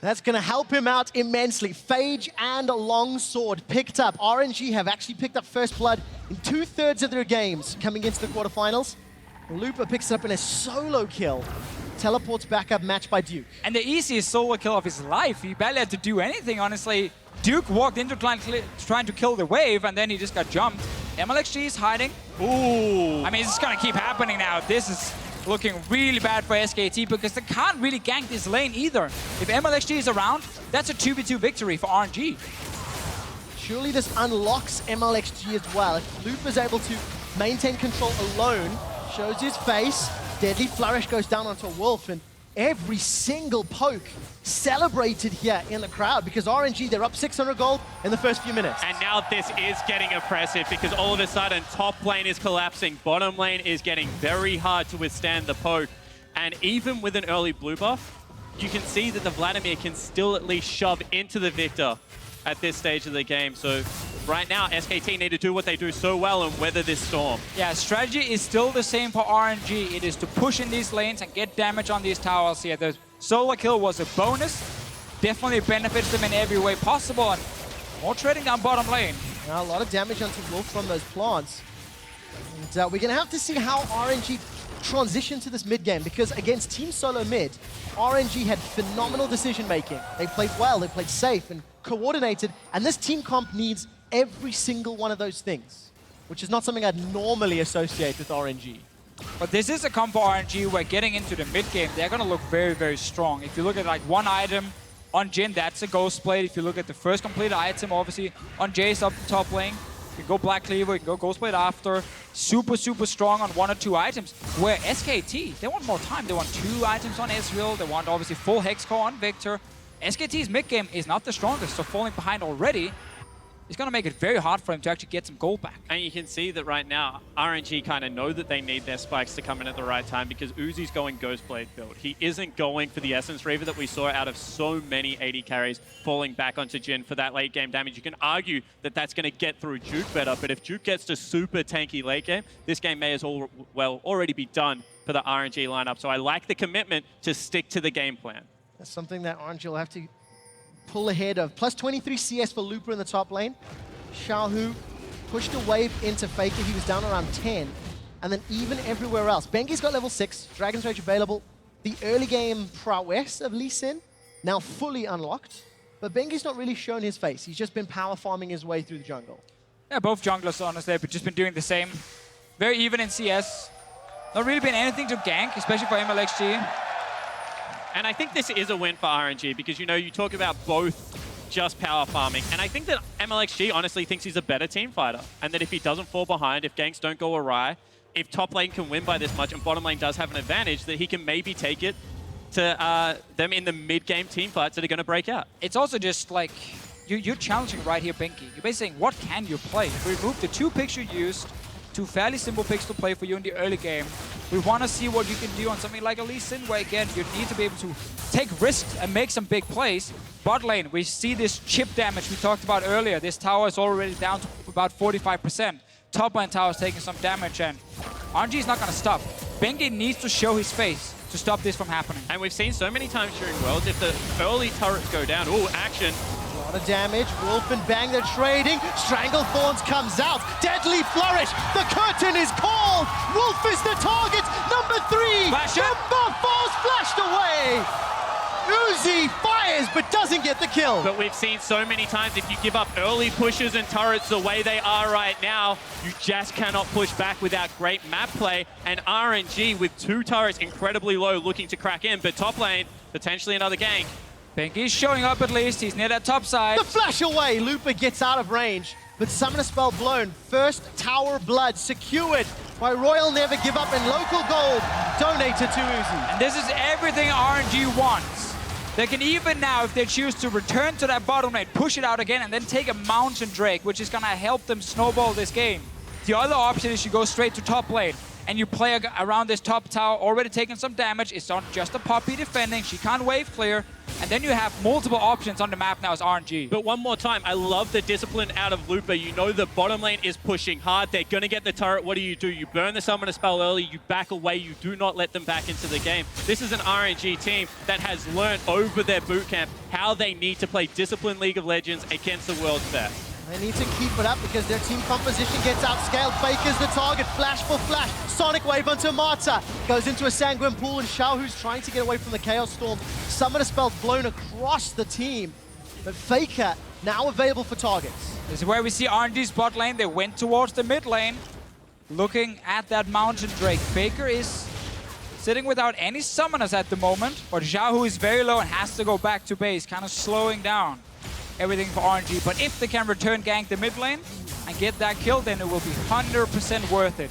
That's going to help him out immensely. Phage and Longsword picked up. RNG have actually picked up first blood in 2/3 of their games coming into the quarterfinals. Looper picks it up in a solo kill. Teleports back up, matched by Duke. And the easiest solo kill of his life. He barely had to do anything, honestly. Duke walked into trying to kill the wave, and then he just got jumped. MLXG is hiding. Ooh. I mean, it's going to keep happening now. This is looking really bad for SKT because they can't really gank this lane either. If MLXG is around, that's a 2v2 victory for RNG. Surely this unlocks MLXG as well. If Looper's able to maintain control alone, shows his face, Deadly Flourish goes down onto Wolf, and every single poke celebrated here in the crowd because RNG, they're up 600 gold in the first few minutes. And now this is getting oppressive because all of a sudden top lane is collapsing, bottom lane is getting very hard to withstand the poke. And even with an early blue buff, you can see that the Vladimir can still at least shove into the Victor at this stage of the game. So right now, SKT need to do what they do so well and weather this storm. Yeah, strategy is still the same for RNG. It is to push in these lanes and get damage on these towers here. The solo kill was a bonus. Definitely benefits them in every way possible. And more trading down bottom lane. Now, a lot of damage onto Wolf from those plants. And we're going to have to see how RNG transition to this mid game because against Team Solo mid, RNG had phenomenal decision making. They played well, they played safe and coordinated, and this team comp needs every single one of those things, which is not something I'd normally associate with RNG. But this is a comp for RNG where getting into the mid game, they're going to look very, very strong. If you look at like one item on Jin, that's a Ghost Blade. If you look at the first completed item, obviously on Jace up top lane, you can go Black Cleaver, you can go Ghost Blade after. Super, super strong on 1 or 2 items. Where SKT, they want more time. They want 2 items on Ezreal. They want obviously full Hexcore on Victor. SKT's mid game is not the strongest, so falling behind already is going to make it very hard for him to actually get some gold back. And you can see that right now, RNG kind of know that they need their spikes to come in at the right time because Uzi's going Ghostblade build. He isn't going for the Essence Reaver that we saw out of so many AD carries falling back onto Jin for that late game damage. You can argue that that's going to get through Juke better, but if Juke gets to super tanky late game, this game may as well already be done for the RNG lineup. So I like the commitment to stick to the game plan. That's something that RNG will have to pull ahead of. Plus 23 CS for Looper in the top lane. Xiaohu pushed a wave into FLICKR. He was down around 10. And then even everywhere else. Bengi's got level 6. Dragon's Rage available. The early game prowess of Lee Sin now fully unlocked. But Bengi's not really shown his face. He's just been power farming his way through the jungle. Yeah, both junglers, honestly, have just been doing the same. Very even in CS. Not really been anything to gank, especially for MLXG. And I think this is a win for RNG because, you know, you talk about both just power farming. And I think that MLXG honestly thinks he's a better team fighter. And that if he doesn't fall behind, if ganks don't go awry, if top lane can win by this much and bottom lane does have an advantage, that he can maybe take it to them in the mid-game team fights that are going to break out. It's also just like, you're challenging right here, Bengi. You're basically saying, what can you play? Remove the 2 picks you used, 2 fairly simple picks to play for you in the early game. We want to see what you can do on something like a Lee Sin, where again, you need to be able to take risks and make some big plays. Bot lane, we see this chip damage we talked about earlier. This tower is already down to about 45%. Top lane tower is taking some damage, and RNG is not going to stop. Bengi needs to show his face to stop this from happening. And we've seen so many times during Worlds, if the early turrets go down, ooh, action. A lot lot of damage. Wolf and Bang, they're trading. Stranglethorns comes out. Deadly Flourish. The curtain is called. Wolf is the target. Number 3. Flash it. Number 4's flashed away. Uzi fires but doesn't get the kill. But we've seen so many times, if you give up early pushes and turrets the way they are right now, you just cannot push back without great map play. And RNG with 2 turrets incredibly low looking to crack in, but top lane, potentially another gank. Bengi's showing up at least. He's near that top side. The flash away. Looper gets out of range, but Summoner Spell blown. First Tower Blood secured by Royal Never Give Up, and local gold donated to Uzi. And this is everything RNG wants. They can even now, if they choose to return to that bottom lane, push it out again and then take a Mountain Drake, which is gonna help them snowball this game. The other option is you go straight to top lane and you play around this top tower, already taking some damage. It's not just a Poppy defending, she can't wave clear. And then you have multiple options on the map now as RNG. But one more time, I love the discipline out of Looper. You know the bottom lane is pushing hard. They're going to get the turret. What do? You burn the Summoner Spell early. You back away. You do not let them back into the game. This is an RNG team that has learned over their bootcamp how they need to play disciplined League of Legends against the world's best. They need to keep it up because their team composition gets outscaled. Faker's the target, flash for flash. Sonic Wave onto Marta. Goes into a Sanguine Pool, and Xiaohu's trying to get away from the Chaos Storm. Summoner Spell blown across the team. But Faker now available for targets. This is where we see RNG's bot lane. They went towards the mid lane, looking at that Mountain Drake. Faker is sitting without any summoners at the moment, but Xiaohu is very low and has to go back to base, kind of slowing down everything for RNG. But if they can return gank the mid lane and get that kill, then it will be 100% worth it.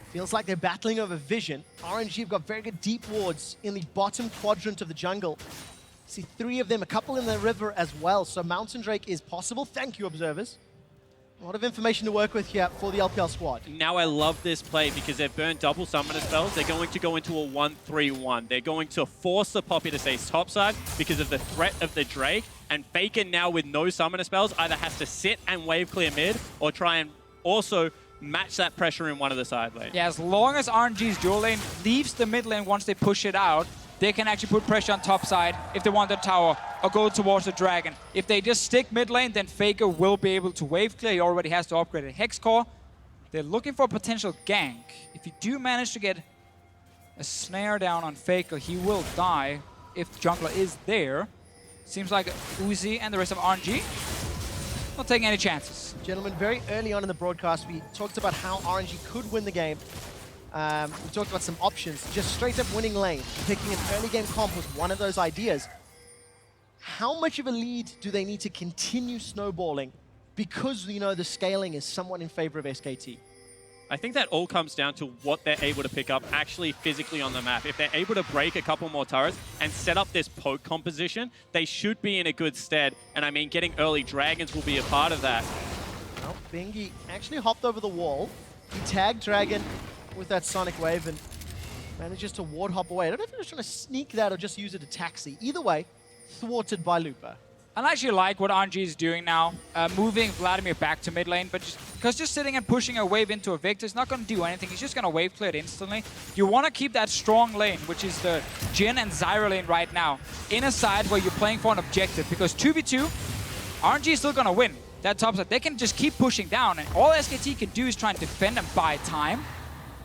Feels like they're battling over vision. RNG have got very good deep wards in the bottom quadrant of the jungle. See 3 of them, a couple in the river as well. So Mountain Drake is possible. Thank you, observers. A lot of information to work with here for the LPL squad. Now I love this play because they've burned double Summoner Spells. They're going to go into a 1-3-1. They're going to force the Poppy to stay topside because of the threat of the Drake. And Faker now with no Summoner Spells either has to sit and wave clear mid or try and also match that pressure in one of the side lanes. Yeah, as long as RNG's dual lane leaves the mid lane once they push it out, they can actually put pressure on top side if they want the tower or go towards the dragon. If they just stick mid lane, then Faker will be able to wave clear. He already has to upgrade a Hex Core. They're looking for a potential gank. If you do manage to get a snare down on Faker, he will die if jungler is there. Seems like Uzi and the rest of RNG not taking any chances. Gentlemen, very early on in the broadcast, we talked about how RNG could win the game. We talked about some options. Just straight up winning lane. Picking an early game comp was one of those ideas. How much of a lead do they need to continue snowballing because, you know, the scaling is somewhat in favor of SKT? I think that all comes down to what they're able to pick up actually physically on the map. If they're able to break a couple more turrets and set up this poke composition, they should be in a good stead. And I mean, getting early dragons will be a part of that. Well, Bengi actually hopped over the wall. He tagged Dragon with that Sonic Wave and manages to ward hop away. I don't know if he was trying to sneak that or just use it to taxi. Either way, thwarted by Looper. I actually like what RNG is doing now, moving Vladimir back to mid lane, but just sitting and pushing a wave into a Victor is not going to do anything. He's just going to wave clear it instantly. You want to keep that strong lane, which is the Jhin and Zyra lane right now, in a side where you're playing for an objective, because 2v2, RNG is still going to win that top side. They can just keep pushing down, and all SKT can do is try and defend and buy time.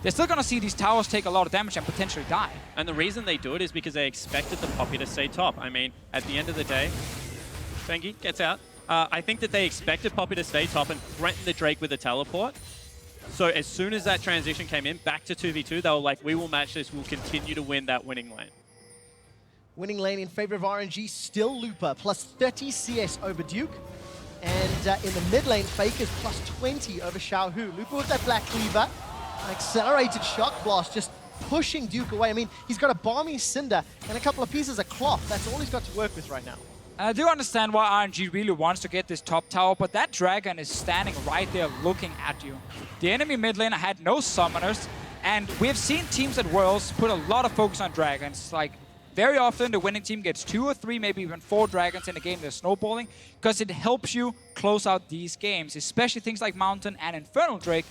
They're still going to see these towers take a lot of damage and potentially die. And the reason they do it is because they expected the Poppy to stay top. I mean, at the end of the day, Bengi gets out. I think that they expected Poppy to stay top and threaten the Drake with a teleport. So as soon as that transition came in, back to 2v2, they were like, we will match this, we'll continue to win that winning lane. Winning lane in favor of RNG, still Looper, plus 30 CS over Duke. And in the mid lane, Faker's plus 20 over Xiaohu. Looper with that Black Cleaver, accelerated Shock Blast, just pushing Duke away. I mean, he's got a Balmy Cinder and a couple of pieces of cloth. That's all he's got to work with right now. I do understand why RNG really wants to get this top tower, but that dragon is standing right there looking at you. The enemy mid laner had no summoners, and we've seen teams at Worlds put a lot of focus on dragons. Like, very often the winning team gets 2 or 3, maybe even 4 dragons in a game they're snowballing, because it helps you close out these games, especially things like Mountain and Infernal Drake.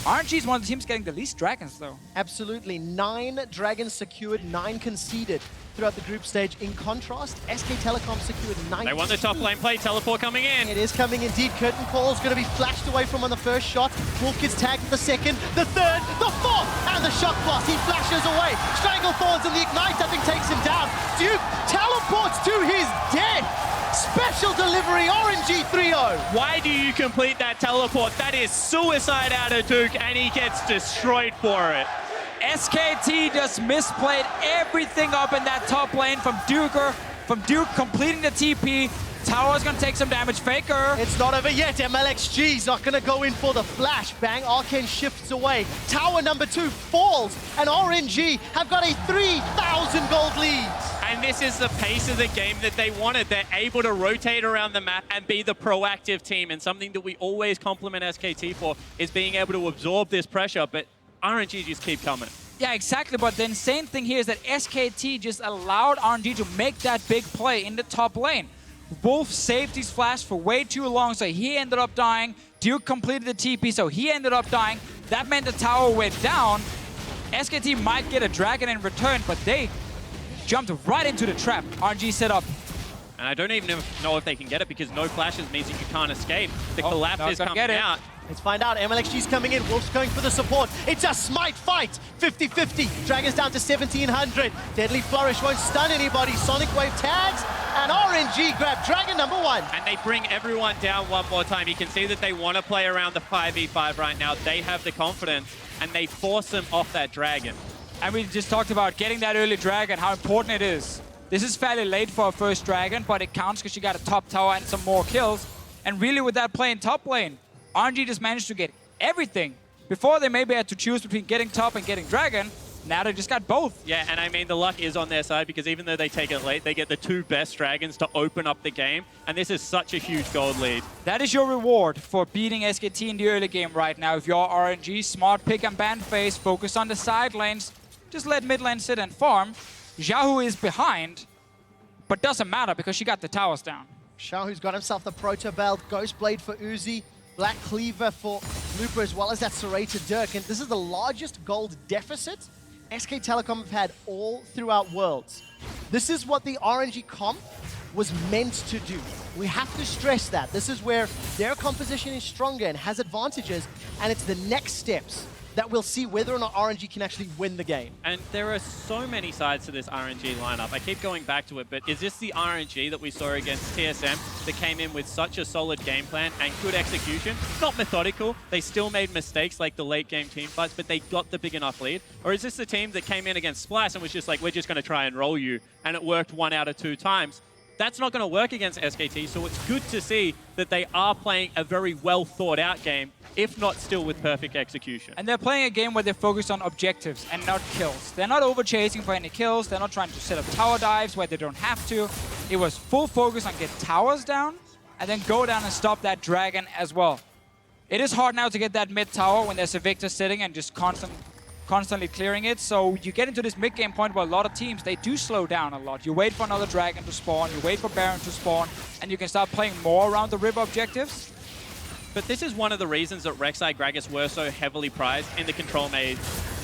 RNG is one of the teams getting the least dragons, though. Absolutely. 9 dragons secured, 9 conceded. throughout the group stage. In contrast, SK Telecom secured 9. They want the top lane play. Teleport coming in. It is coming indeed. Curtain Call is going to be flashed away from on the first shot. Wolf gets tagged for the second, the third, the fourth, and the shock blast. He flashes away. Stranglethorns and the Ignite, I think, takes him down. Duke teleports to his death. Special delivery, RNG 3-0. Why do you complete that teleport? That is suicide out of Duke, and he gets destroyed for it. SKT just misplayed everything up in that top lane from Duke completing the TP. Tower's gonna take some damage. FLICKR. It's not over yet. MLXG's not gonna go in for the flash. Bang, Arcane shifts away. Tower number 2 falls, and RNG have got a 3,000 gold lead. And this is the pace of the game that they wanted. They're able to rotate around the map and be the proactive team. And something that we always compliment SKT for is being able to absorb this pressure, but RNG just keep coming. Yeah, exactly. But the insane thing here is that SKT just allowed RNG to make that big play in the top lane. Wolf saved his flash for way too long, so he ended up dying. Duke completed the TP, so he ended up dying. That meant the tower went down. SKT might get a dragon in return, but they jumped right into the trap RNG set up. And I don't even know if they can get it because no flashes means that you can't escape. The collapse is coming out. Let's find out. MLXG's coming in. Wolf's going for the support. It's a smite fight. 50-50. Dragon's down to 1,700. Deadly Flourish won't stun anybody. Sonic Wave tags. And RNG grab Dragon number 1. And they bring everyone down one more time. You can see that they want to play around the 5v5 right now. They have the confidence, and they force them off that Dragon. And we just talked about getting that early Dragon, how important it is. This is fairly late for a first Dragon, but it counts because you got a top tower and some more kills. And really with that play in top lane, RNG just managed to get everything. Before they maybe had to choose between getting top and getting Dragon, now they just got both. Yeah, and I mean, the luck is on their side because even though they take it late, they get the 2 best Dragons to open up the game. And this is such a huge gold lead. That is your reward for beating SKT in the early game right now. If you're RNG, smart pick and ban phase, focus on the side lanes, just let mid lane sit and farm. Xiaohu is behind, but doesn't matter because she got the towers down. Xiaohu's got himself the Proto Belt, Ghost Blade for Uzi, Black Cleaver for Looper, as well as that Serrated Dirk. And this is the largest gold deficit SK Telecom have had all throughout Worlds. This is what the RNG comp was meant to do. We have to stress that. This is where their composition is stronger and has advantages, and it's the next steps that we'll see whether or not RNG can actually win the game. And there are so many sides to this RNG lineup. I keep going back to it, but is this the RNG that we saw against TSM that came in with such a solid game plan and good execution? Not methodical. They still made mistakes like the late game team fights, but they got the big enough lead. Or is this the team that came in against Splice and was just like, we're just going to try and roll you, and it worked 1 out of 2 times? That's not going to work against SKT, so it's good to see that they are playing a very well thought out game, if not still with perfect execution. And they're playing a game where they're focused on objectives and not kills. They're not over-chasing for any kills. They're not trying to set up tower dives where they don't have to. It was full focus on get towers down and then go down and stop that Dragon as well. It is hard now to get that mid tower when there's a Victor sitting and just constantly clearing it. So you get into this mid-game point where a lot of teams, they do slow down a lot. You wait for another Dragon to spawn, you wait for Baron to spawn, and you can start playing more around the river objectives. But this is one of the reasons that Rek'Sai Gragas were so heavily prized in the control maze.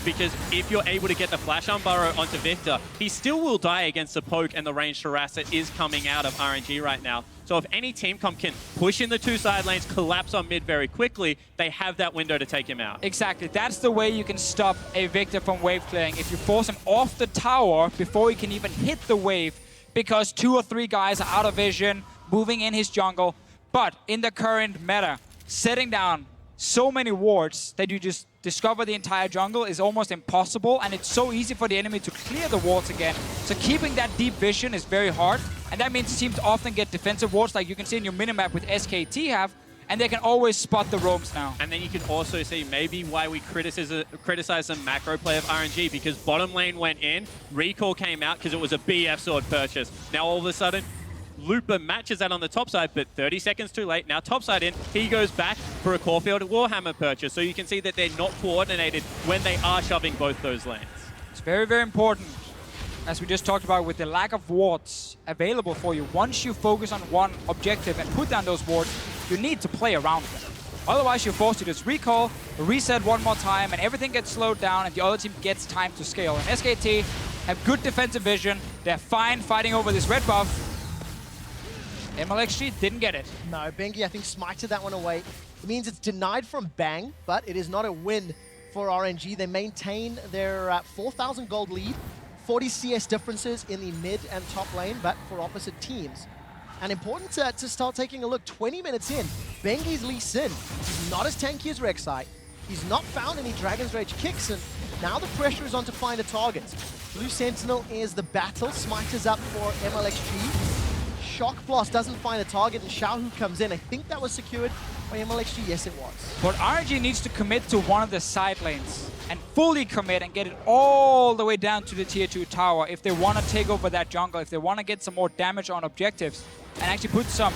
Because if you're able to get the flash on Burrow onto Victor, he still will die against the poke and the ranged harass that is coming out of RNG right now. So if any team comp can push in the 2 side lanes, collapse on mid very quickly, they have that window to take him out. Exactly. That's the way you can stop a Victor from wave clearing. If you force him off the tower before he can even hit the wave, because 2 or 3 guys are out of vision, moving in his jungle. But in the current meta, setting down so many wards that you just discover the entire jungle is almost impossible, and it's so easy for the enemy to clear the wards again. So keeping that deep vision is very hard, and that means teams often get defensive wards like you can see in your minimap with SKT have, and they can always spot the roams now. And then you can also see maybe why we criticize the macro play of RNG, because bottom lane went in, recall came out because it was a BF sword purchase. Now all of a sudden, Looper matches that on the top side, but 30 seconds too late. Now top side in, he goes back for a Caulfield Warhammer purchase. So you can see that they're not coordinated when they are shoving both those lanes. It's very, very important, as we just talked about, with the lack of wards available for you. Once you focus on one objective and put down those wards, you need to play around them. Otherwise, you're forced to just recall, reset one more time, and everything gets slowed down, and the other team gets time to scale. And SKT, have good defensive vision. They're fine fighting over this red buff. MLXG didn't get it. No, Bengi, I think, smited that one away. It means it's denied from Bang, but it is not a win for RNG. They maintain their 4,000 gold lead, 40 CS differences in the mid and top lane, but for opposite teams. And important to start taking a look, 20 minutes in, Bengi's Lee Sin. He's not as tanky as Rek'Sai. He's not found any Dragon's Rage kicks, and now the pressure is on to find a target. Blue Sentinel is the battle. Smite is up for MLXG. Shock Blast doesn't find a target, and Xiaohu comes in. I think that was secured by MLXG. Yes, it was. But RNG needs to commit to one of the side lanes and fully commit and get it all the way down to the tier 2 tower if they want to take over that jungle, if they want to get some more damage on objectives and actually put some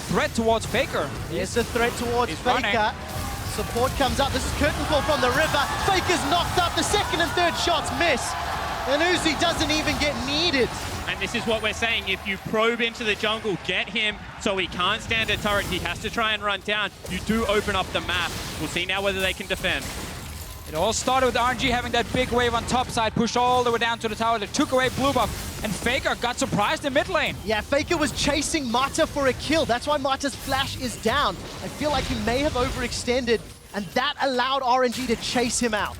threat towards FLICKR. Here's the threat towards FLICKR. Running. Support comes up. This is curtain call from the river. FLICKR's knocked up. The second and third shots miss. And Uzi doesn't even get needed. And this is what we're saying. If you probe into the jungle, get him so he can't stand a turret, he has to try and run down, you do open up the map. We'll see now whether they can defend. It all started with RNG having that big wave on top side, pushed all the way down to the tower. They took away blue buff, and FLICKR got surprised in mid lane. Yeah, FLICKR was chasing Mata for a kill. That's why Mata's flash is down. I feel like he may have overextended, and that allowed RNG to chase him out.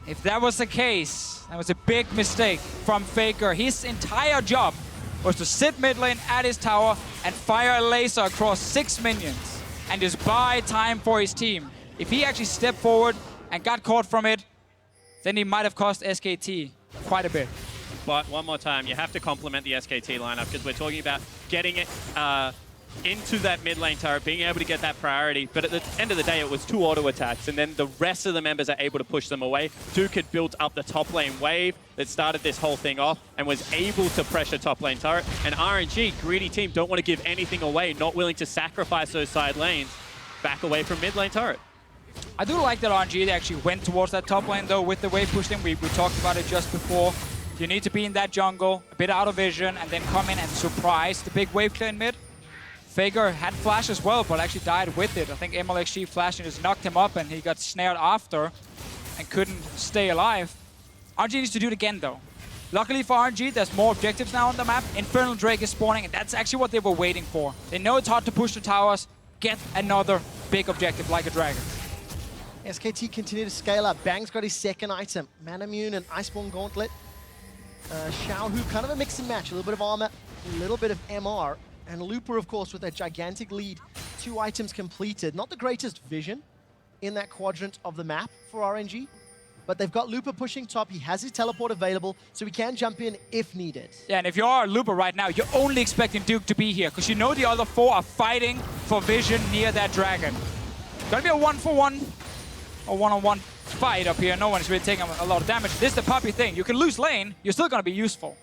If that was the case, that was a big mistake from FLICKR. His entire job was to sit mid lane at his tower and fire a laser across 6 minions and just buy time for his team. If he actually stepped forward and got caught from it, then he might have cost SKT quite a bit. But one more time, you have to compliment the SKT lineup because we're talking about getting it into that mid lane turret, being able to get that priority. But at the end of the day, it was 2 auto attacks, and then the rest of the members are able to push them away. Duke had built up the top lane wave that started this whole thing off and was able to pressure top lane turret. And RNG, greedy team, don't want to give anything away, not willing to sacrifice those side lanes, back away from mid lane turret. I do like that RNG, they actually went towards that top lane though with the wave push in. We talked about it just before. You need to be in that jungle, a bit out of vision, and then come in and surprise the big wave clear in mid. FLICKR had flash as well, but actually died with it. I think MLXG flashed and just knocked him up, and he got snared after and couldn't stay alive. RNG needs to do it again, though. Luckily for RNG, there's more objectives now on the map. Infernal Drake is spawning, and that's actually what they were waiting for. They know it's hard to push the towers, get another big objective like a dragon. SKT continue to scale up. Bang's got his second item. Manamune and Iceborne Gauntlet. Xiaohu, kind of a mix and match. A little bit of armor, a little bit of MR. And Looper, of course, with a gigantic lead. 2 items completed. Not the greatest vision in that quadrant of the map for RNG. But they've got Looper pushing top. He has his teleport available, so he can jump in if needed. Yeah, and if you are Looper right now, you're only expecting Duke to be here, because you know the other 4 are fighting for vision near that dragon. Gonna be a 1-for-1 or 1-on-1 fight up here. No one is really taking a lot of damage. This is the puppy thing. You can lose lane, you're still gonna be useful.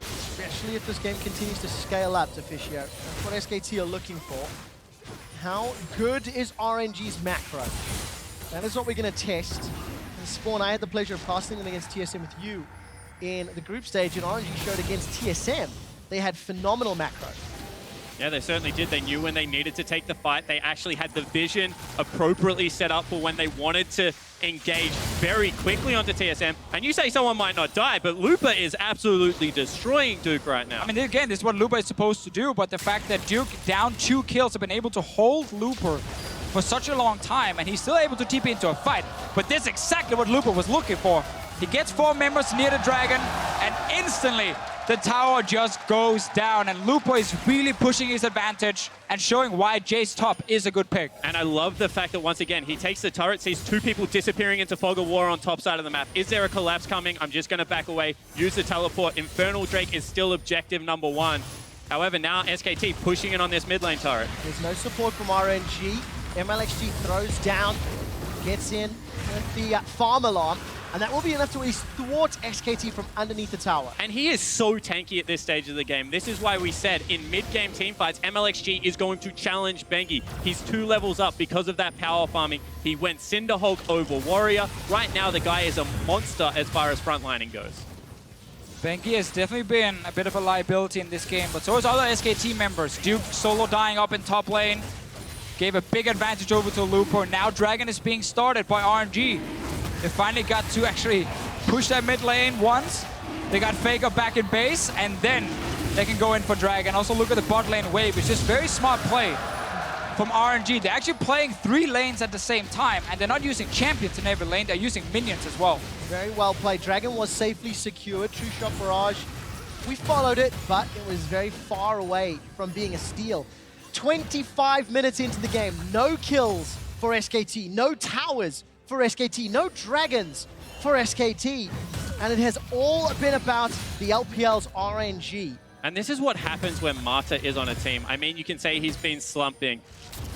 Especially if this game continues to scale up, Deficio. That's what SKT are looking for. How good is RNG's macro? That is what we're going to test. And Spawn, I had the pleasure of casting them against TSM with you in the group stage, and RNG showed against TSM. They had phenomenal macro. Yeah, they certainly did. They knew when they needed to take the fight. They actually had the vision appropriately set up for when they wanted to engage very quickly onto TSM. And you say someone might not die, but Looper is absolutely destroying Duke right now. I mean, again, this is what Looper is supposed to do, but the fact that Duke down 2 kills have been able to hold Looper for such a long time, and he's still able to TP into a fight. But this is exactly what Looper was looking for. He gets 4 members near the dragon, and instantly the tower just goes down, and Lupo is really pushing his advantage and showing why Jay's top is a good pick. And I love the fact that once again, he takes the turret, sees 2 people disappearing into Fog of War on top side of the map. Is there a collapse coming? I'm just gonna back away, use the teleport. Infernal Drake is still objective number 1. However, now SKT pushing in on this mid lane turret. There's no support from RNG. MLXG throws down, gets in with the farm alarm. And that will be enough to at least thwart SKT from underneath the tower. And he is so tanky at this stage of the game. This is why we said in mid-game teamfights, MLXG is going to challenge Bengi. He's 2 levels up because of that power farming. He went Cinderhulk over Warrior. Right now, the guy is a monster as far as frontlining goes. Bengi has definitely been a bit of a liability in this game, but so is other SKT members. Duke solo dying up in top lane. Gave a big advantage over to Lupo. Now Dragon is being started by RNG. They finally got to actually push that mid lane once. They got FLICKR back in base, and then they can go in for Dragon. Also look at the bot lane wave. It's just very smart play from RNG. They're actually playing 3 lanes at the same time, and they're not using champions in every lane. They're using minions as well. Very well played. Dragon was safely secured. True shot barrage. We followed it, but it was very far away from being a steal. 25 minutes into the game, no kills for SKT, no towers for SKT, no dragons for SKT, and it has all been about the LPL's RNG. And this is what happens when Mata is on a team. I mean, you can say he's been slumping.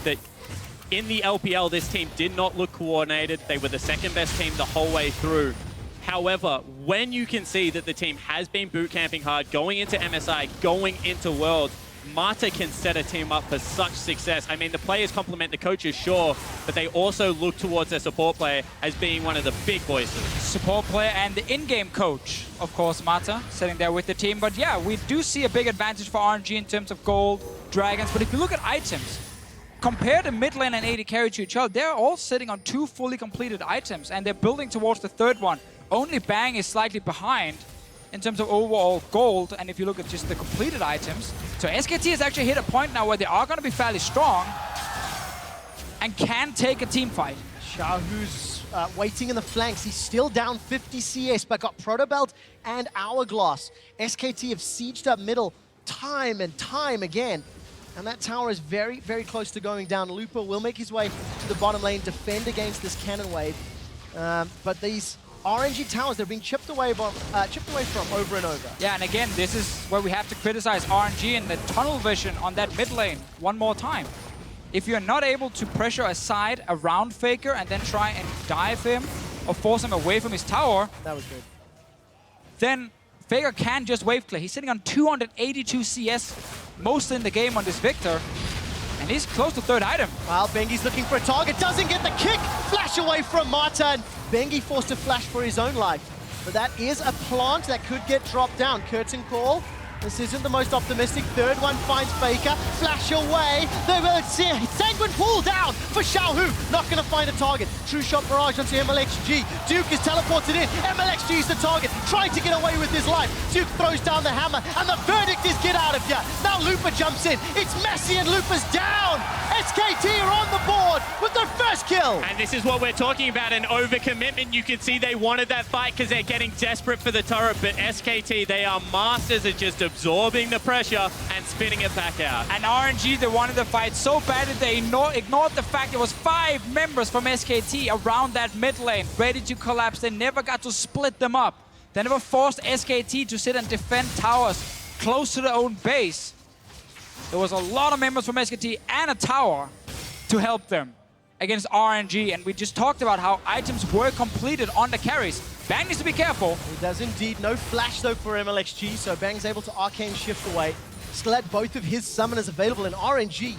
That in the LPL, this team did not look coordinated. They were the second best team the whole way through. However, when you can see that the team has been boot camping hard, going into MSI, going into Worlds, Mata can set a team up for such success. I mean, the players compliment the coaches, sure, but they also look towards their support player as being one of the big voices. Support player and the in-game coach, of course, Mata, sitting there with the team. But yeah, we do see a big advantage for RNG in terms of gold, dragons. But if you look at items, compare the mid lane and AD carry to each other, they're all sitting on 2 fully completed items, and they're building towards the 3rd one. Only Bang is slightly behind in terms of overall gold, and if you look at just the completed items. So SKT has actually hit a point now where they are going to be fairly strong and can take a team fight. Xiaohu's waiting in the flanks. He's still down 50 CS, but got Protobelt and Hourglass. SKT have sieged up middle time and time again. And that tower is very, very close to going down. Lupo will make his way to the bottom lane, defend against this cannon wave. But these RNG towers, they're being chipped away from over and over. Yeah, and again, this is where we have to criticize RNG and the tunnel vision on that mid lane one more time. If you're not able to pressure aside around FLICKR and then try and dive him or force him away from his tower, that was good. Then FLICKR can just wave clear. He's sitting on 282 CS most in the game on this Victor, and he's close to 3rd item. Well, Bengi's looking for a target, doesn't get the kick. Flash away from Martin. Bengi forced to flash for his own life. But that is a plant that could get dropped down. Curtain call. This isn't the most optimistic. 3rd one finds FLICKR. Flash away. They will see Sanguine pull down for Xiaohu. Not going to find a target. True shot barrage onto MLXG. Duke is teleported in. MLXG is the target. Trying to get away with his life. Duke throws down the hammer. And the verdict is get out of here. Now Lupa jumps in. It's Messi and Lupa's down. SKT are on the board with their first kill. And this is what we're talking about, an overcommitment. You can see they wanted that fight because they're getting desperate for the turret, but SKT, they are masters at just absorbing the pressure and spinning it back out. And RNG, they wanted the fight so bad that they ignored the fact there was 5 members from SKT around that mid lane, ready to collapse. They never got to split them up. They never forced SKT to sit and defend towers close to their own base. There was a lot of members from SKT and a tower to help them against RNG, and we just talked about how items were completed on the carries. Bang needs to be careful. He does indeed. No flash though for MLXG, so Bang's able to arcane shift away. Still had both of his summoners available, in RNG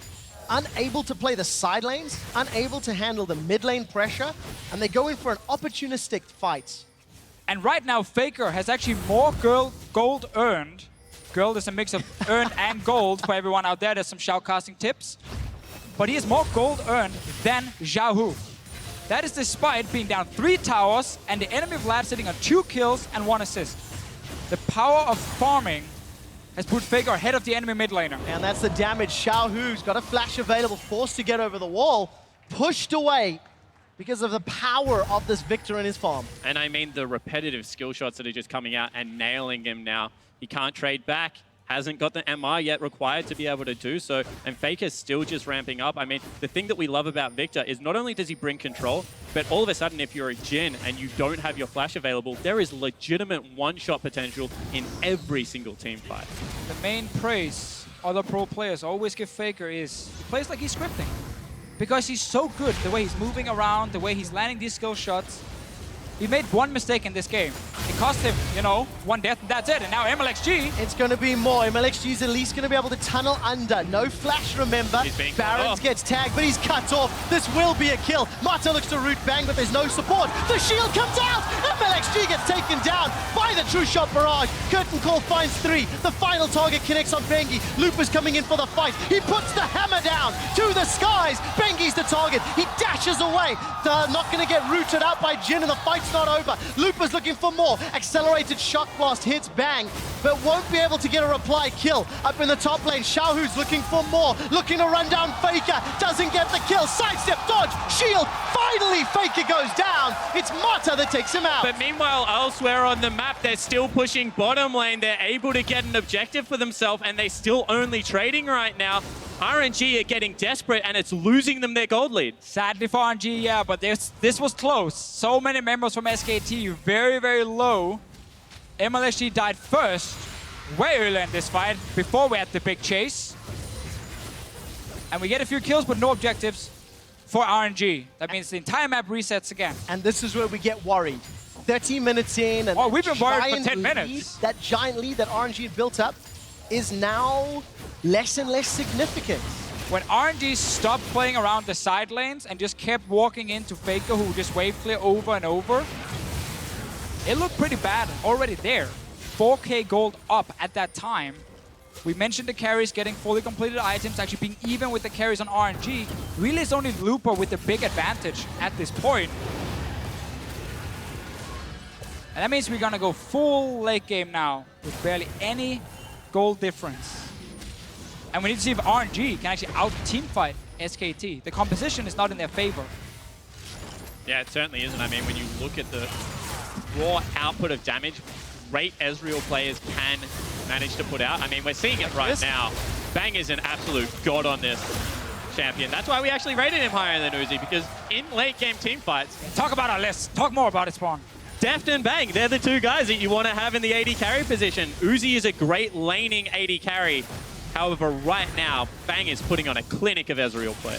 unable to play the side lanes, unable to handle the mid lane pressure, and they go in for an opportunistic fight. And right now, FLICKR has actually more gold earned. Gold is a mix of earned and gold for everyone out there. There's some shoutcasting tips. But he has more gold earned than Xiaohu. That is despite being down 3 towers and the enemy Vlad sitting on 2 kills and 1 assist. The power of farming has put FLICKR ahead of the enemy mid laner. And that's the damage. Xiaohu's got a flash available, forced to get over the wall, pushed away because of the power of this Victor in his farm. And I mean the repetitive skill shots that are just coming out and nailing him now. He can't trade back, hasn't got the MR yet required to be able to do so, and FLICKR's still just ramping up. I mean, the thing that we love about Victor is not only does he bring control, but all of a sudden if you're a Jhin and you don't have your flash available, there is legitimate one-shot potential in every single team fight. The main praise other pro players always give FLICKR is he plays like he's scripting. Because he's so good, the way he's moving around, the way he's landing these skill shots. He made 1 mistake in this game. It cost him, 1 death, and that's it. And now MLXG. It's going to be more. MLXG's at least going to be able to tunnel under. No flash, remember. Barons gets tagged, but he's cut off. This will be a kill. Mata looks to root Bang, but there's no support. The shield comes out. MLXG gets taken down by the True Shot Barrage. Curtain Call finds 3. The final target connects on Bengi. Looper's coming in for the fight. He puts the hammer down to the skies. Bengi's the target. He dashes away. Not going to get rooted out by Jin, and the fight's not over. Looper's looking for more. Accelerated Shock Blast hits Bang, but won't be able to get a reply kill. Up in the top lane, Xiaohu's looking for more. Looking to run down FLICKR. Doesn't get the kill. Sidestep, dodge, shield. Finally, FLICKR goes down. It's Mata that takes him out. But meanwhile, elsewhere on the map, they're still pushing bottom lane. They're able to get an objective for themselves, and they're still only trading right now. RNG are getting desperate, and it's losing them their gold lead. Sadly for RNG, yeah, but this was close. So many members from SKT, very, very low. MLSG died first, way earlier in this fight, before we had the big chase. And we get a few kills, but no objectives for RNG. That means the entire map resets again. And this is where we get worried. 30 minutes in, and we've been worried for 10 minutes. That giant lead that RNG had built up is now less and less significant. When RNG stopped playing around the side lanes and just kept walking into FLICKR, who just wave clear over and over, it looked pretty bad already there. 4K gold up at that time. We mentioned the carries getting fully completed items, actually being even with the carries on RNG. Really, it's only Looper with the big advantage at this point. And that means we're gonna go full late game now with barely any gold difference. And we need to see if RNG can actually out-teamfight SKT. The composition is not in their favor. Yeah, it certainly isn't. I mean, when you look at the raw output of damage, great Ezreal players can manage to put out. I mean, we're seeing it right now. Bang is an absolute god on this champion. That's why we actually rated him higher than Uzi, because in late game team fights... Talk about our list. Talk more about it, Spawn. Deft and Bang, they're the two guys that you want to have in the AD carry position. Uzi is a great laning AD carry. However, right now, Bang is putting on a clinic of Ezreal play.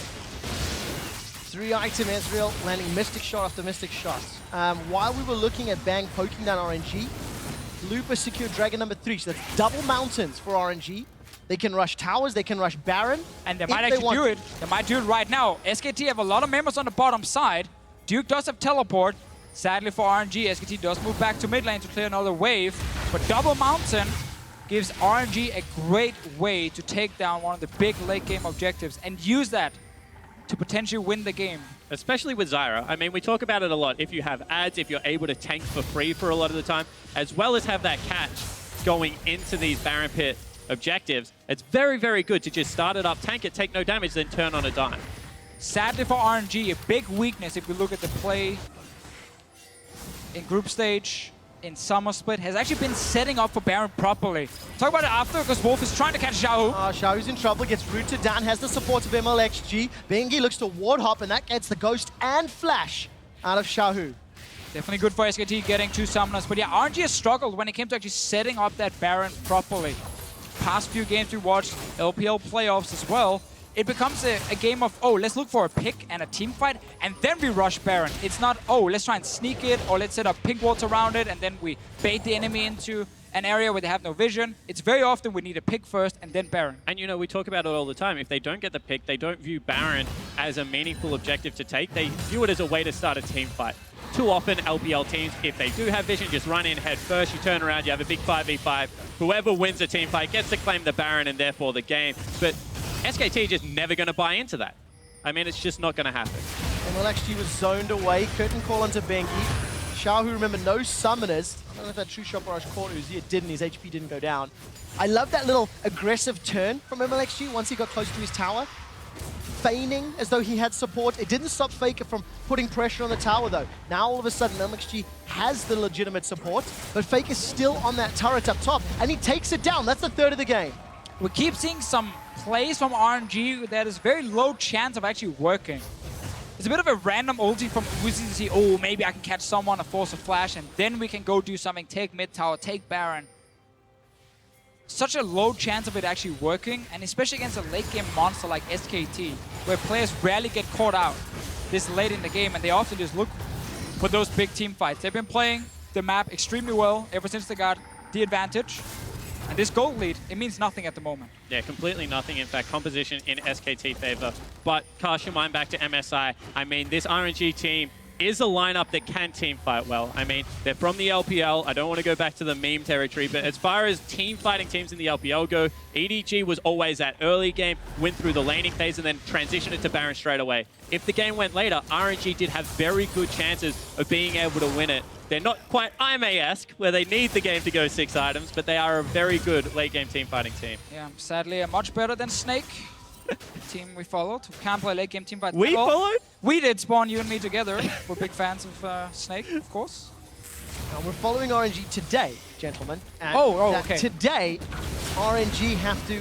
3-item Ezreal landing Mystic Shot after Mystic Shot. While we were looking at Bang poking down RNG, Looper secured Dragon number 3, so that's double mountains for RNG. They can rush towers, they can rush Baron. And they might actually do it. They might do it right now. SKT have a lot of members on the bottom side. Duke does have teleport. Sadly for RNG, SKT does move back to mid lane to clear another wave. But double mountain gives RNG a great way to take down one of the big late game objectives and use that to potentially win the game. Especially with Zyra. I mean, we talk about it a lot. If you have ads, if you're able to tank for free for a lot of the time, as well as have that catch going into these Baron Pit objectives, it's very, very good to just start it up, tank it, take no damage, then turn on a dime. Sadly for RNG, a big weakness if we look at the play in group stage, in summer split, has actually been setting up for Baron properly. Talk about it after, because Wolf is trying to catch Xiaohu. Xiaohu's in trouble, gets rooted down, has the support of MLXG. Bengi looks to ward hop, and that gets the Ghost and Flash out of Xiaohu. Definitely good for SKT getting 2 summoners, but yeah, RNG has struggled when it came to actually setting up that Baron properly. Past few games we watched, LPL playoffs as well, it becomes a game of, oh, let's look for a pick and a team fight, and then we rush Baron. It's not, oh, let's try and sneak it, or let's set up pink walls around it, and then we bait the enemy into an area where they have no vision. It's very often we need a pick first, and then Baron. And, you know, we talk about it all the time. If they don't get the pick, they don't view Baron as a meaningful objective to take. They view it as a way to start a team fight. Too often, LPL teams, if they do have vision, just run in head first, you turn around, you have a big 5v5. Whoever wins the team fight gets to claim the Baron and therefore the game. But SKT just never going to buy into that. I mean, it's just not going to happen. MLXG was zoned away. Curtain call onto Bengi. Xiaohu, remember, no summoners. I don't know if that True Shot Barrage caught Uzi. It didn't. His HP didn't go down. I love that little aggressive turn from MLXG once he got close to his tower. Feigning as though he had support. It didn't stop FLICKR from putting pressure on the tower, though. Now, all of a sudden, MLXG has the legitimate support, but FLICKR is still on that turret up top, and he takes it down. That's the third of the game. We keep seeing some plays from RNG that is very low chance of actually working. It's a bit of a random ulti from Uzi to see, oh, maybe I can catch someone, a force of flash, and then we can go do something, take mid tower, take Baron. Such a low chance of it actually working, and especially against a late game monster like SKT, where players rarely get caught out this late in the game, and they often just look for those big team fights. They've been playing the map extremely well ever since they got the advantage. And this gold lead, it means nothing at the moment. Yeah, completely nothing. In fact, composition in SKT favor. But cast your mind back to MSI. I mean, this RNG team is a lineup that can team fight well. I mean, they're from the LPL. I don't want to go back to the meme territory, but as far as team fighting teams in the LPL go, EDG was always that early game, went through the laning phase, and then transitioned it to Baron straight away. If the game went later, RNG did have very good chances of being able to win it. They're not quite IMA-esque, where they need the game to go 6 items, but they are a very good late-game team-fighting team. Yeah, sadly, much better than Snake. Team we followed. We can't play late-game team fight. We followed? We did, Spawn, you and me together. We're big fans of Snake, of course. And we're following RNG today, gentlemen. And okay. Today, RNG have to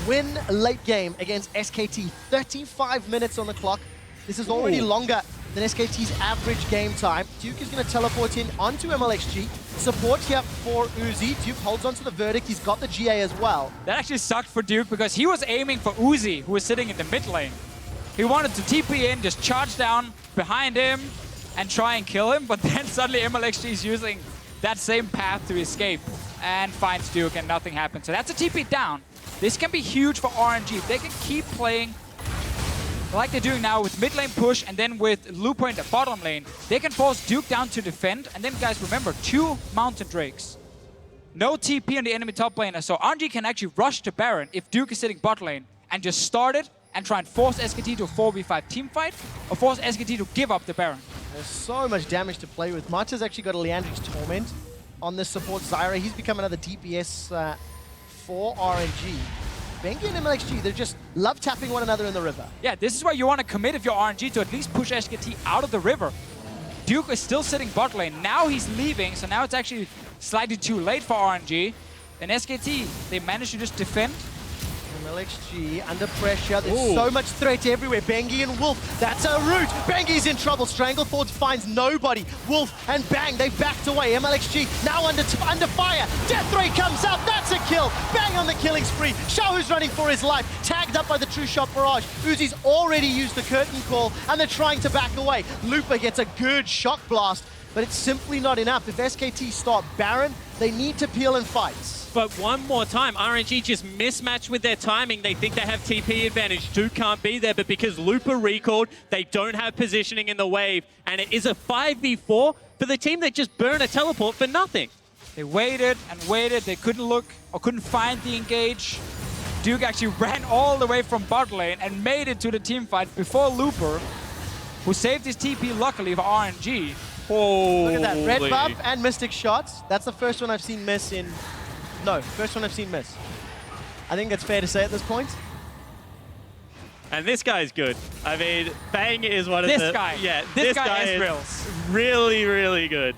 win a late game against SKT. 35 minutes on the clock. This is already longer than SKT's average game time. Duke is going to teleport in onto MLXG. Support here for Uzi. Duke holds onto the verdict. He's got the GA as well. That actually sucked for Duke because he was aiming for Uzi, who was sitting in the mid lane. He wanted to TP in, just charge down behind him and try and kill him, but then suddenly MLXG is using that same path to escape and finds Duke and nothing happens. So that's a TP down. This can be huge for RNG. If they can keep playing like they're doing now with mid lane push and then with Looper in the bottom lane, they can force Duke down to defend. And then guys, remember, 2 Mountain Drakes. No TP on the enemy top laner, so RNG can actually rush to Baron if Duke is sitting bot lane and just start it and try and force SKT to a 4v5 team fight or force SKT to give up the Baron. There's so much damage to play with. Mata's actually got a Leandrix Torment on this support. Zyra, he's become another DPS for RNG. Bengi and MLXG, they just love tapping one another in the river. Yeah, this is why you want to commit if you're RNG to at least push SKT out of the river. Duke is still sitting bot lane. Now he's leaving, so now it's actually slightly too late for RNG. And SKT, they managed to just defend. MLXG under pressure. There's so much threat everywhere. Bengi and Wolf, that's a root. Bengi's in trouble. Stranglethorn finds nobody. Wolf and Bang, they've backed away. MLXG now under fire. Death Ray comes out. That's a kill. Bang on the killing spree. Shahu's running for his life. Tagged up by the True Shot Barrage. Uzi's already used the curtain call and they're trying to back away. Looper gets a good shock blast, but it's simply not enough. If SKT start Baron, they need to peel and fight. But one more time, RNG just mismatched with their timing. They think they have TP advantage. Duke can't be there, but because Looper recalled, they don't have positioning in the wave. And it is a 5v4 for the team that just burned a teleport for nothing. They waited and waited. They couldn't look or couldn't find the engage. Duke actually ran all the way from bot lane and made it to the team fight before Looper, who saved his TP luckily for RNG. Look at that. Red buff and Mystic shots. That's the first one I've seen miss in... No, first one I've seen miss. I think that's fair to say at this point. And this guy's good. I mean, Bang is one of this the... guy. Yeah, this guy is drills. really, really good.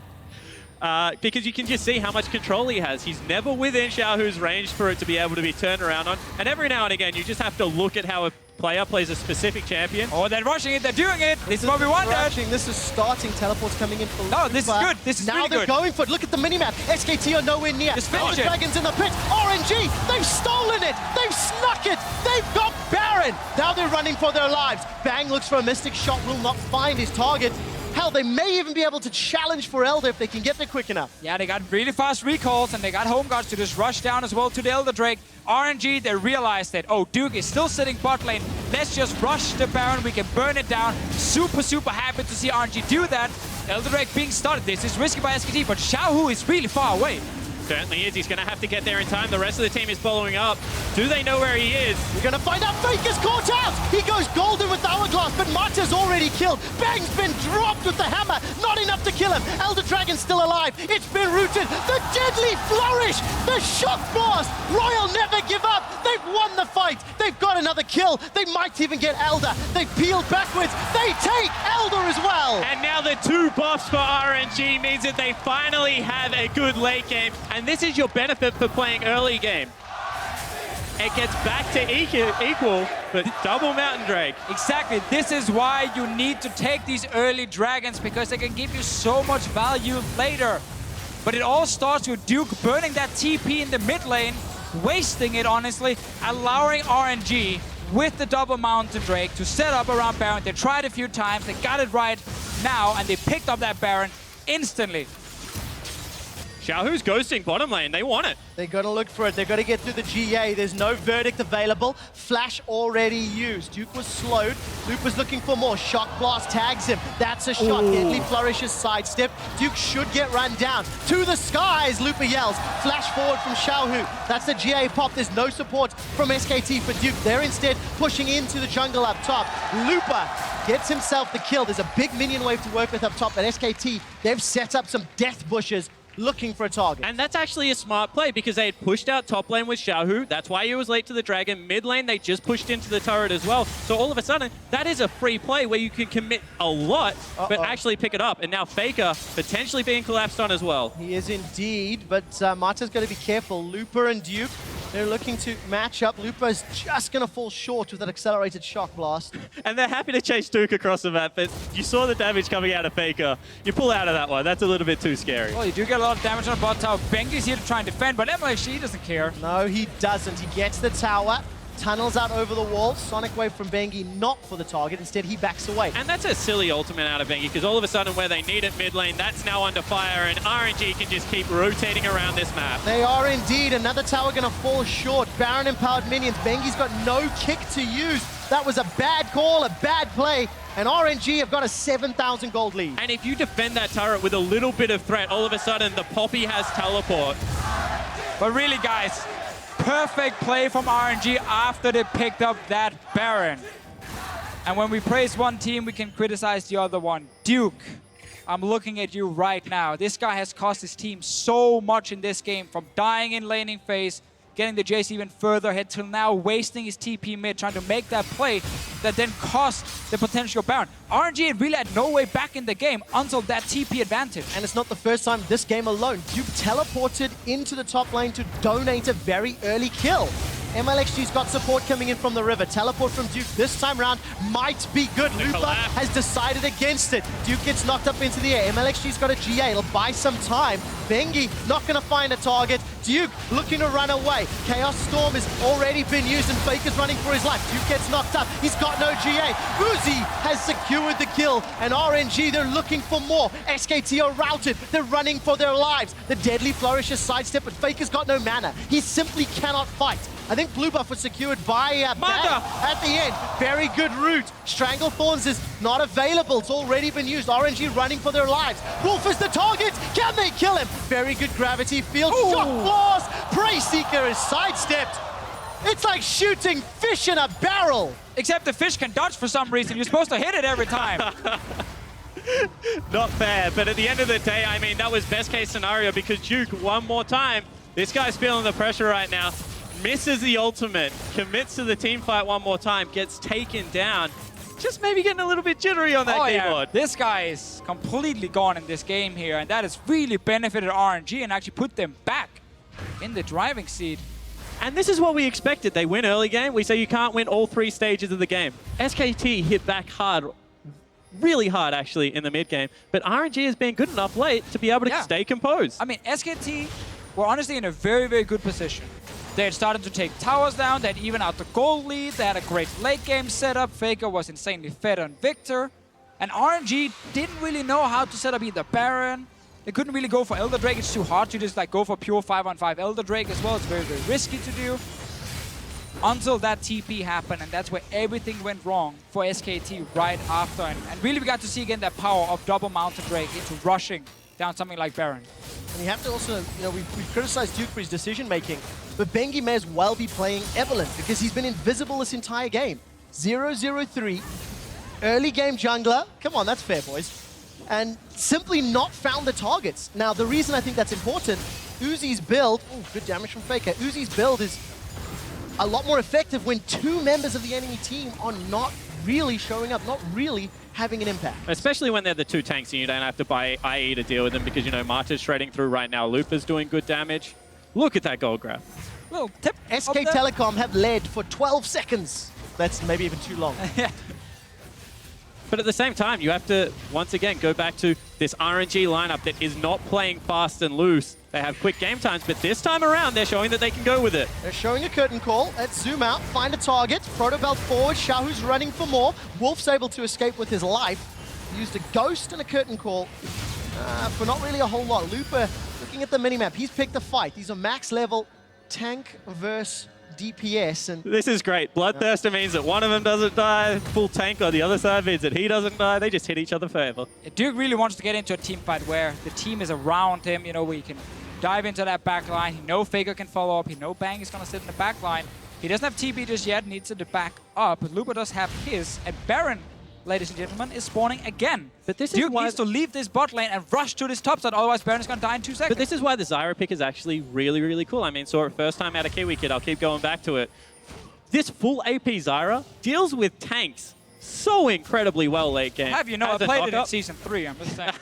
Because you can just see how much control he has. He's never within Xiaohu's range for it to be able to be turned around on. And every now and again, you just have to look at how a player plays a specific champion. Oh, they're rushing it. They're doing it. This is what we wanted. This is starting. Teleports coming in for No, this is good. This is now really they're good. going for it. Look at the minimap. SKT are nowhere near. Just finish it. Dragons in the pit. RNG, they've stolen it. They've snuck it. They've got Baron. Now they're running for their lives. Bang looks for a Mystic shot. Will not find his target. Hell, they may even be able to challenge for Elder if they can get there quick enough. Yeah, they got really fast recalls and they got home guards to just rush down as well to the Elder Drake. RNG, they realized that, oh, Duke is still sitting bot lane. Let's just rush the Baron. We can burn it down. Super, super happy to see RNG do that. Elder Drake being started. This is risky by SKT, but Xiaohu is really far away. Certainly is. He's going to have to get there in time. The rest of the team is following up. Do they know where he is? We're going to find out. FLICKR's caught out. He goes golden with the hourglass, but Mata's already killed. Bang's been dropped with the hammer. Not enough to kill him. Elder Dragon's still alive. It's been rooted. The deadly flourish. The shock blast. Royal never give up. They've won the fight. They've got another kill. They might even get Elder. They've peeled backwards. They take Elder as well. And now the 2 buffs for RNG means that they finally have a good late game. And this is your benefit for playing early game. It gets back to equal, but double Mountain Drake. Exactly. This is why you need to take these early dragons, because they can give you so much value later. But it all starts with Duke burning that TP in the mid lane, wasting it, honestly, allowing RNG with the double Mountain Drake to set up around Baron. They tried a few times, they got it right now, and they picked up that Baron instantly. Xiaohu's ghosting bottom lane. They want it. They're going to look for it. They're going to get through the GA. There's no verdict available. Flash already used. Duke was slowed. Luke was looking for more. Shock Blast tags him. That's a shot. Deadly Flourishes sidestep. Duke should get run down. To the skies, Lupa yells. Flash forward from Xiaohu. That's the GA pop. There's no support from SKT for Duke. They're instead pushing into the jungle up top. Lupa gets himself the kill. There's a big minion wave to work with up top, but SKT, they've set up some death bushes looking for a target. And that's actually a smart play because they had pushed out top lane with Xiaohu. That's why he was late to the dragon. Mid lane, they just pushed into the turret as well. So all of a sudden, that is a free play where you can commit a lot, but actually pick it up. And now FLICKR potentially being collapsed on as well. He is indeed, but Marta's got to be careful. Lupa and Duke, they're looking to match up. Lupa is just going to fall short with that accelerated shock blast. And they're happy to chase Duke across the map, but you saw the damage coming out of FLICKR. You pull out of that one. That's a little bit too scary. Well, you do get a lot of damage on bot tower. Bengi's here to try and defend, but MLHG doesn't care. No, he doesn't. He gets the tower, tunnels out over the wall. Sonic Wave from Bengi not for the target. Instead, he backs away. And that's a silly ultimate out of Bengi, because all of a sudden where they need it mid lane, that's now under fire, and RNG can just keep rotating around this map. They are indeed. Another tower going to fall short. Baron empowered minions. Bengi's got no kick to use. That was a bad call, a bad play. And RNG have got a 7,000 gold lead. And if you defend that turret with a little bit of threat, all of a sudden the Poppy has teleport. But really, guys, perfect play from RNG after they picked up that Baron. And when we praise one team, we can criticize the other one. Duke, I'm looking at you right now. This guy has cost his team so much in this game, from dying in laning phase, getting the Jace even further ahead, till now wasting his TP mid, trying to make that play that then cost the potential Baron. RNG really had no way back in the game until that TP advantage. And it's not the first time this game alone. Duke teleported into the top lane to donate a very early kill. MLXG's got support coming in from the river. Teleport from Duke this time round might be good. Lupa has decided against it. Duke gets knocked up into the air. MLXG's got a GA. It'll buy some time. Bengi not going to find a target. Duke looking to run away. Chaos Storm has already been used and FLICKR's running for his life. Duke gets knocked up. He's got no GA. Uzi has secured the kill, and RNG, they're looking for more. SKT are routed. They're running for their lives. The Deadly Flourishes sidestep, but FLICKR's got no mana. He simply cannot fight. I think blue buff was secured by Bad at the end. Very good route. Strangle Thorns is not available. It's already been used. RNG running for their lives. Wolf is the target. Can they kill him? Very good gravity field. Shock blast. Prey Seeker is sidestepped. It's like shooting fish in a barrel. Except the fish can dodge for some reason. You're supposed to hit it every time. Not fair, but at the end of the day, I mean, that was best case scenario, because Duke, one more time, this guy's feeling the pressure right now. Misses the ultimate, commits to the team fight one more time, gets taken down. Just maybe getting a little bit jittery on that keyboard. Yeah. This guy is completely gone in this game here, and that has really benefited RNG and actually put them back in the driving seat. And this is what we expected. They win early game. We say you can't win all 3 stages of the game. SKT hit back hard, really hard actually, in the mid game, but RNG has been good enough late to be able to stay composed. I mean, SKT were honestly in a very, very good position. They had started to take towers down, they had even out the gold lead, they had a great late game setup, FLICKR was insanely fed on Victor, and RNG didn't really know how to set up either Baron. They couldn't really go for Elder Drake, it's too hard to just like go for pure 5-on-5 Elder Drake as well, it's very, very risky to do. Until that TP happened, and that's where everything went wrong for SKT right after. And really we got to see again that power of double Mountain Drake into rushing down something like Baron. And you have to also, you know, we've criticized Duke for his decision making, but Bengi may as well be playing Evelyn because he's been invisible this entire game. 0-0-3, early game jungler. Come on, that's fair, boys. And simply not found the targets. Now, the reason I think that's important, Uzi's build, good damage from FLICKR. Uzi's build is a lot more effective when 2 members of the enemy team are not really showing up, not really having an impact. Especially when they're the 2 tanks and you don't have to buy IE to deal with them, because, you know, Marta's shredding through right now. Lupa's doing good damage. Look at that gold grab. Well, tip SK Telecom have led for 12 seconds. That's maybe even too long. Yeah. But at the same time, you have to, once again, go back to this RNG lineup that is not playing fast and loose. They have quick game times, but this time around, they're showing that they can go with it. They're showing a curtain call. Let's zoom out, find a target. Protobelt forward, Xiaohu's running for more. Wolf's able to escape with his life. Used a ghost and a curtain call for not really a whole lot. Lupa Looking at the minimap, he's picked a fight. These are max level tank versus DPS. And This is great. Bloodthirster means that one of them doesn't die. Full tank on the other side means that he doesn't die. They just hit each other forever. Duke really wants to get into a team fight where the team is around him, you know, where he can dive into that back line. He knows FLICKR can follow up. He knows Bang is going to sit in the back line. He doesn't have TP just yet, needs to back up. Lupa does have his, and Baron, ladies and gentlemen, is spawning again. But this is Duke why needs to leave this bot lane and rush to this top side, otherwise Baron is going to die in 2 seconds. But this is why the Zyra pick is actually really, really cool. I mean, saw it first time out of Kiwi Kid. I'll keep going back to it. This full AP Zyra deals with tanks so incredibly well late game. Have you know, I As a played it in knockup. Season 3, I'm just saying.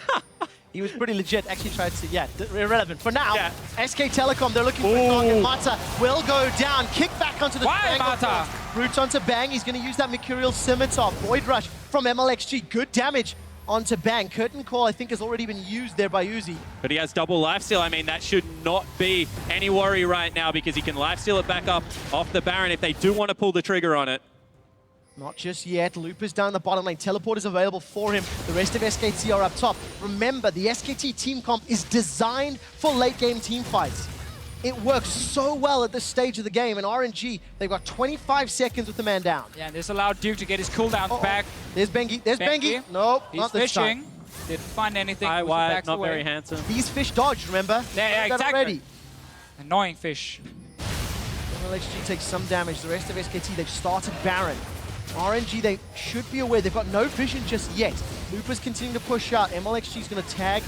he was pretty legit. Actually tried to, yeah, irrelevant. For now, Yeah. SK Telecom, they're looking for a target. Mata will go down. Kick back onto the Why, triangle Mata? first. Roots onto Bang. He's going to use that Mercurial Scimitar. Void Rush from MLXG. Good damage onto Bang. Curtain Call, I think, has already been used there by Uzi. But he has double lifesteal. I mean, that should not be any worry right now because he can lifesteal it back up off the Baron if they do want to pull the trigger on it. Not just yet. Looper's down the bottom lane. Teleport is available for him. The rest of SKT are up top. Remember, the SKT team comp is designed for late game team fights. It works so well at this stage of the game. And RNG, they've got 25 seconds with the man down. Yeah, and this allowed Duke to get his cooldowns back. There's Bengi. There's Bengi. Nope, He's not this fishing. time. Didn't find anything. High Pushes wide, backs not away. very handsome. These fish dodged, remember? Yeah, Got it exactly. ready. Annoying fish. MLXG takes some damage. The rest of SKT, they've started Baron. RNG, they should be aware. They've got no vision just yet. Looper's continuing to push out. MLXG's going to tag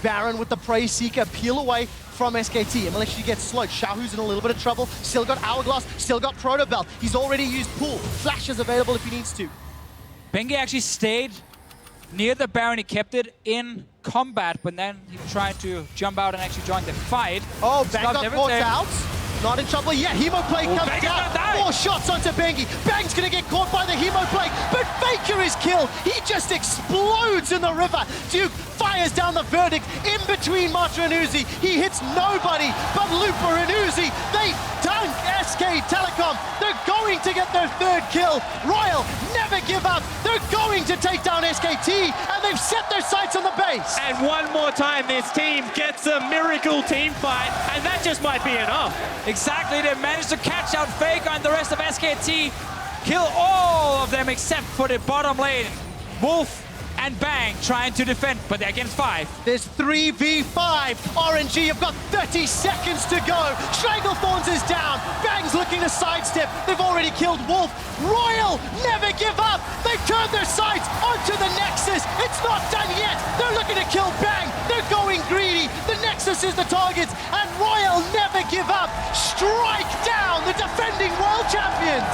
Baron with the Prey Seeker. Peel away from SKT. MLXG gets slowed. Shahu's in a little bit of trouble. Still got Hourglass. Still got Protobelt. He's already used Pool. Flash is available if he needs to. Bengi actually stayed near the Baron. He kept it in combat, but then he tried to jump out and actually join the fight. Oh, Bang Stopped got everything. caught out. Not in trouble yet. Hemo Plague comes Bang's gonna down. die. 4 shots onto Bengi. Bang's gonna get caught by the Hemo Plague, but FLICKR is killed. He just explodes in the river. Duke fires down the verdict in between Matra and Uzi. He hits nobody but Looper and Uzi. They dunk SK Telecom. They're going to get their 3rd kill. Royal never give up. They're going to take down SKT, and they've set their sights on the base. And one more time, this team gets a miracle team fight, and that just might be enough. Exactly, they managed to catch out FLICKR and the rest of SKT. Kill all of them except for the bottom lane. Wolf and Bang trying to defend, but they're against 5. There's 3v5. RNG have got 30 seconds to go. Stranglethorns is down. Bang's looking to sidestep. They've already killed Wolf. Royal never give up. They've turned their sights onto the Nexus. It's not done yet. They're looking to kill Bang. They're going greedy. The Nexus is the target, and Royal never give up. Strike down the defending world champions.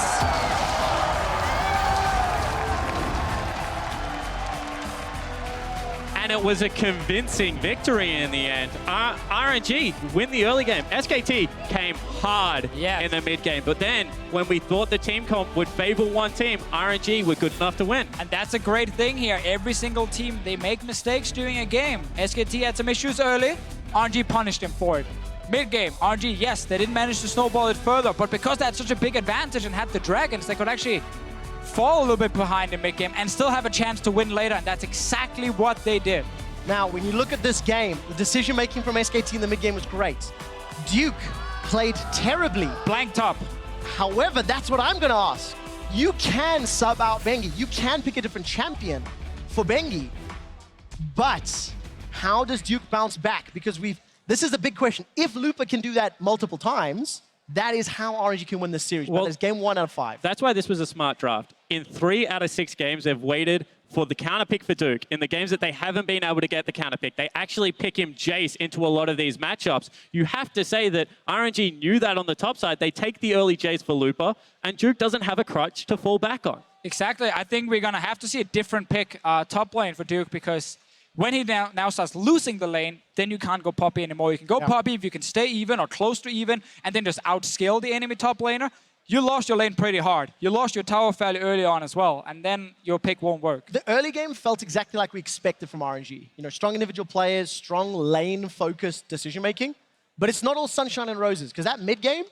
And it was a convincing victory in the end. RNG win the early game. SKT came hard in the mid game. But then when we thought the team comp would favor one team, RNG were good enough to win. And that's a great thing here. Every single team, they make mistakes during a game. SKT had some issues early. RNG punished them for it. Mid-game, RNG, yes, they didn't manage to snowball it further, but because they had such a big advantage and had the Dragons, they could actually fall a little bit behind in mid-game and still have a chance to win later, and that's exactly what they did. Now, when you look at this game, the decision-making from SKT in the mid-game was great. Duke played terribly. Blank top. However, that's what I'm going to ask. You can sub out Bengi. You can pick a different champion for Bengi. But how does Duke bounce back? Because this is a big question. If Lupa can do that multiple times, that is how RNG can win this series. Well, but it's game 1 out of 5. That's why this was a smart draft. In 3 out of 6 games, they've waited for the counter pick for Duke. In the games that they haven't been able to get the counter pick, they actually pick him Jace into a lot of these matchups. You have to say that RNG knew that on the top side. They take the early Jace for Lupa, and Duke doesn't have a crutch to fall back on. Exactly. I think we're going to have to see a different pick top lane for Duke, because when he now starts losing the lane, then you can't go Poppy anymore. You can go Poppy if you can stay even or close to even and then just outscale the enemy top laner. You lost your lane pretty hard. You lost your tower fairly early on as well, and then your pick won't work. The early game felt exactly like we expected from RNG. You know, strong individual players, strong lane-focused decision-making, but it's not all sunshine and roses, because that mid-game,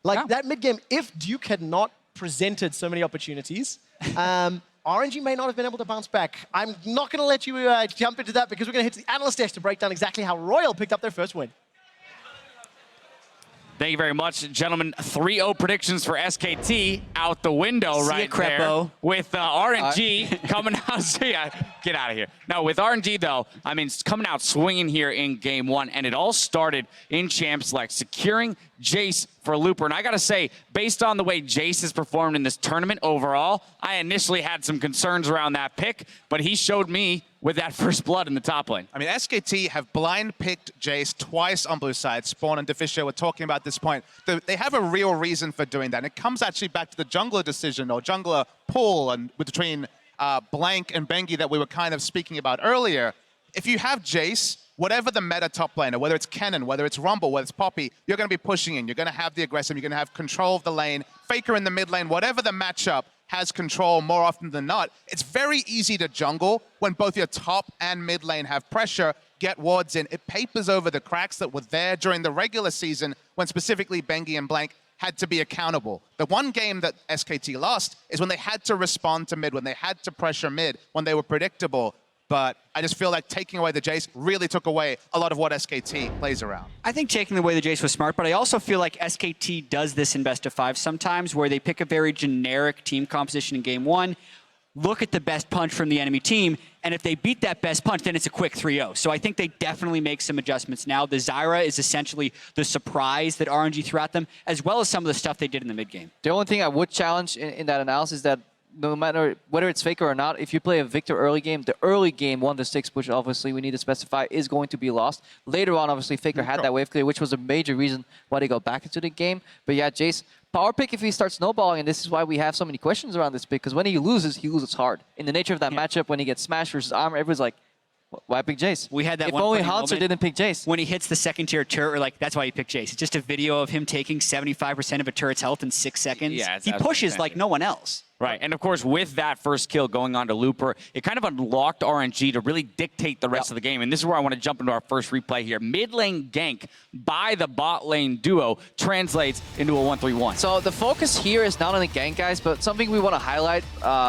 that mid-game, if Duke had not presented so many opportunities, RNG may not have been able to bounce back. I'm not going to let you jump into that because we're going to hit the analyst desk to break down exactly how Royal picked up their first win. Thank you very much, gentlemen. 3-0 predictions for SKT out the window right there. With RNG coming out. Get out of here. No, with RNG, though, I mean, it's coming out swinging here in game one, and it all started in Champ Select, securing Jace for Looper. And I got to say, based on the way Jace has performed in this tournament overall, I initially had some concerns around that pick, but he showed me with that first blood in the top lane. I mean, SKT have blind picked Jace twice on blue side. Spawn and Deficio were talking about this point. They have a real reason for doing that. And it comes actually back to the jungler decision or jungler pull and between Blank and Bengi that we were kind of speaking about earlier. If you have Jace, whatever the meta top laner, whether it's Kennen, whether it's Rumble, whether it's Poppy, you're going to be pushing in. You're going to have the aggressive. You're going to have control of the lane. FLICKR in the mid lane, whatever the matchup has control more often than not. It's very easy to jungle when both your top and mid lane have pressure, get wards in. It papers over the cracks that were there during the regular season when specifically Bengi and Blank had to be accountable. The one game that SKT lost is when they had to respond to mid, when they had to pressure mid, when they were predictable. But I just feel like taking away the Jace really took away a lot of what SKT plays around. I think taking away the Jace was smart, but I also feel like SKT does this in best of five sometimes, where they pick a very generic team composition in game one, look at the best punch from the enemy team, and if they beat that best punch, then it's a quick 3-0. So I think they definitely make some adjustments now. The Zyra is essentially the surprise that RNG threw at them, as well as some of the stuff they did in the mid game. The only thing I would challenge in that analysis is that no matter whether it's FLICKR or not, if you play a Victor early game, the early game 1-6, which obviously we need to specify, is going to be lost. Later on, obviously, FLICKR had that wave clear, which was a major reason why they got back into the game. But yeah, Jace, power pick if he starts snowballing, and this is why we have so many questions around this pick, because when he loses hard. In the nature of that matchup, when he gets smashed versus Armor, everyone's like, why pick Jace? We had that if one only Hanser didn't pick Jace. When he hits the second tier turret, we're like, that's why he picked Jace. It's just a video of him taking 75% of a turret's health in 6 seconds. Yeah, he pushes like no one else. Right, and of course, with that first kill going on to Looper, it kind of unlocked RNG to really dictate the rest of the game. And this is where I want to jump into our first replay here. Mid lane gank by the bot lane duo translates into a 1-3-1. So the focus here is not on the gank, guys, but something we want to highlight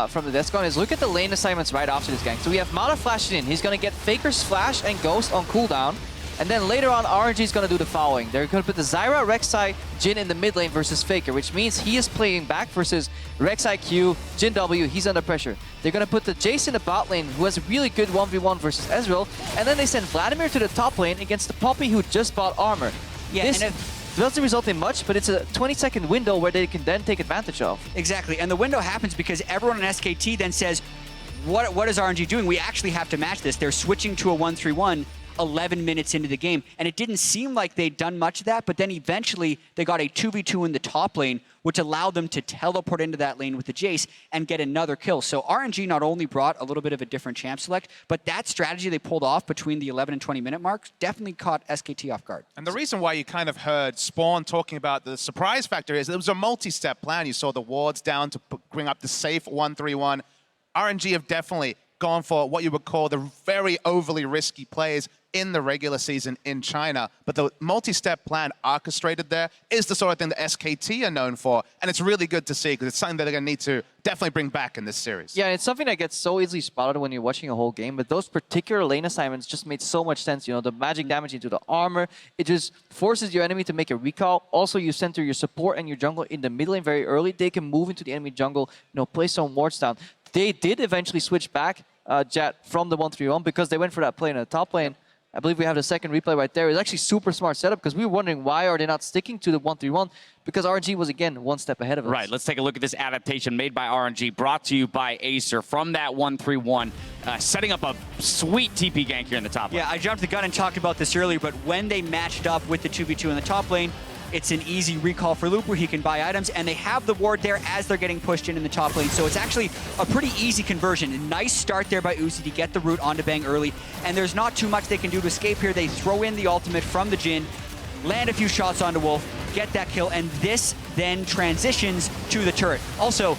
from the Descon is look at the lane assignments right after this gank. So we have Mana flashing in. He's going to get FLICKR's flash and Ghost on cooldown. And then later on, RNG is going to do the following. They're going to put the Zyra, Rek'Sai, Jhin in the mid lane versus FLICKR, which means he is playing back versus Rek'Sai Q, Jhin W, he's under pressure. They're going to put the Jace in the bot lane, who has a really good 1v1 versus Ezreal, and then they send Vladimir to the top lane against the Poppy, who just bought armor. Yeah, this doesn't result in much, but it's a 20-second window where they can then take advantage of. Exactly, and the window happens because everyone in SKT then says, what is RNG doing? We actually have to match this. They're switching to a 1-3-1. 11 minutes into the game, and it didn't seem like they'd done much of that, but then eventually they got a 2v2 in the top lane, which allowed them to teleport into that lane with the Jace and get another kill. So RNG not only brought a little bit of a different champ select, but that strategy they pulled off between the 11 and 20 minute marks definitely caught SKT off guard. And the reason why you kind of heard Spawn talking about the surprise factor is it was a multi-step plan. You saw the wards down to bring up the safe 1-3-1. RNG have definitely gone for what you would call the very overly risky plays in the regular season in China. But the multi-step plan orchestrated there is the sort of thing that SKT are known for. And it's really good to see because it's something that they're going to need to definitely bring back in this series. Yeah, it's something that gets so easily spotted when you're watching a whole game. But those particular lane assignments just made so much sense. You know, the magic damage into the armor, it just forces your enemy to make a recall. Also, you center your support and your jungle in the mid lane very early. They can move into the enemy jungle, you know, place some wards down. They did eventually switch back, Jet, from the 1-3-1 because they went for that play in the top lane. I believe we have the second replay right there. It's actually super smart setup because we were wondering why are they not sticking to the 1-3-1 because RNG was, again, one step ahead of us. Right, let's take a look at this adaptation made by RNG, brought to you by Acer from that 1-3-1, setting up a sweet TP gank here in the top lane. Yeah, I jumped the gun and talked about this earlier, but when they matched up with the 2v2 in the top lane, it's an easy recall for Looper. He can buy items, and they have the ward there as they're getting pushed in the top lane. So it's actually a pretty easy conversion. A nice start there by Uzi to get the root onto Bang early, and there's not too much they can do to escape here. They throw in the ultimate from the Jhin, land a few shots onto Wolf, get that kill, and this then transitions to the turret. Also,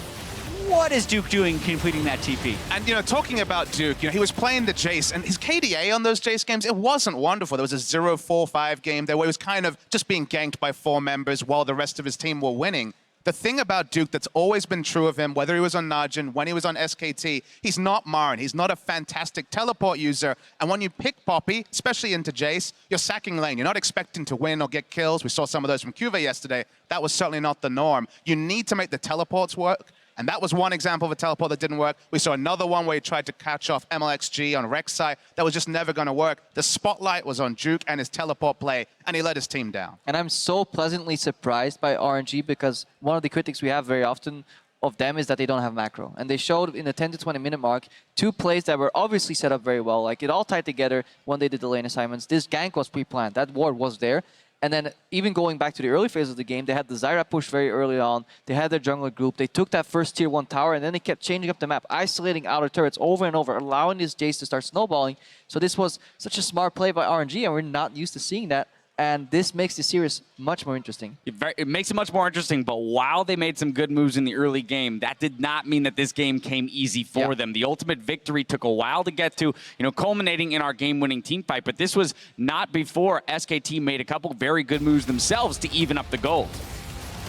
what is Duke doing completing that TP? And, you know, talking about Duke, you know, he was playing the Jace, and his KDA on those Jace games, it wasn't wonderful. There was a 0-4-5 game there where he was kind of just being ganked by 4 members while the rest of his team were winning. The thing about Duke that's always been true of him, whether he was on Najin, when he was on SKT, he's not Marin. He's not a fantastic teleport user. And when you pick Poppy, especially into Jace, you're sacking lane. You're not expecting to win or get kills. We saw some of those from Cuve yesterday. That was certainly not the norm. You need to make the teleports work. And that was one example of a teleport that didn't work. We saw another one where he tried to catch off MLXG on Rek'Sai. That was just never going to work. The spotlight was on Duke and his teleport play, and he let his team down. And I'm so pleasantly surprised by RNG because one of the critics we have very often of them is that they don't have macro. And they showed in the 10 to 20 minute mark 2 plays that were obviously set up very well. Like it all tied together when they did the lane assignments. This gank was pre-planned. That ward was there. And then even going back to the early phase of the game, they had the Zyra push very early on. They had their jungler group. They took that first tier 1 tower, and then they kept changing up the map, isolating outer turrets over and over, allowing this Jace to start snowballing. So this was such a smart play by RNG, and we're not used to seeing that. And this makes the series much more interesting. It makes it much more interesting, but while they made some good moves in the early game, that did not mean that this game came easy for them. The ultimate victory took a while to get to, culminating in our game-winning team fight, but this was not before SKT made a couple very good moves themselves to even up the gold.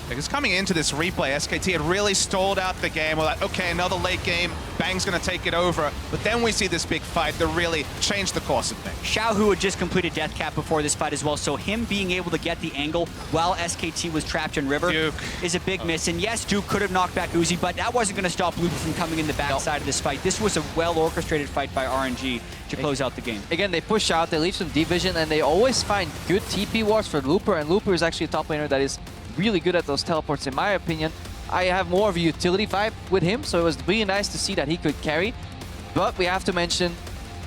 Because coming into this replay, SKT had really stalled out the game. We're like, okay, another late game. Bang's going to take it over. But then we see this big fight that really changed the course of things. Xiao had just completed death cap before this fight as well, so him being able to get the angle while SKT was trapped in River is a big miss. And yes, Duke could have knocked back Uzi, but that wasn't going to stop Lupa from coming in the backside of this fight. This was a well-orchestrated fight by RNG to close out the game. Again, they push out, they leave some D-Vision, and they always find good TP wards for Looper, and Looper is actually a top laner that is really good at those teleports, in my opinion. I have more of a utility vibe with him, so it was really nice to see that he could carry. But we have to mention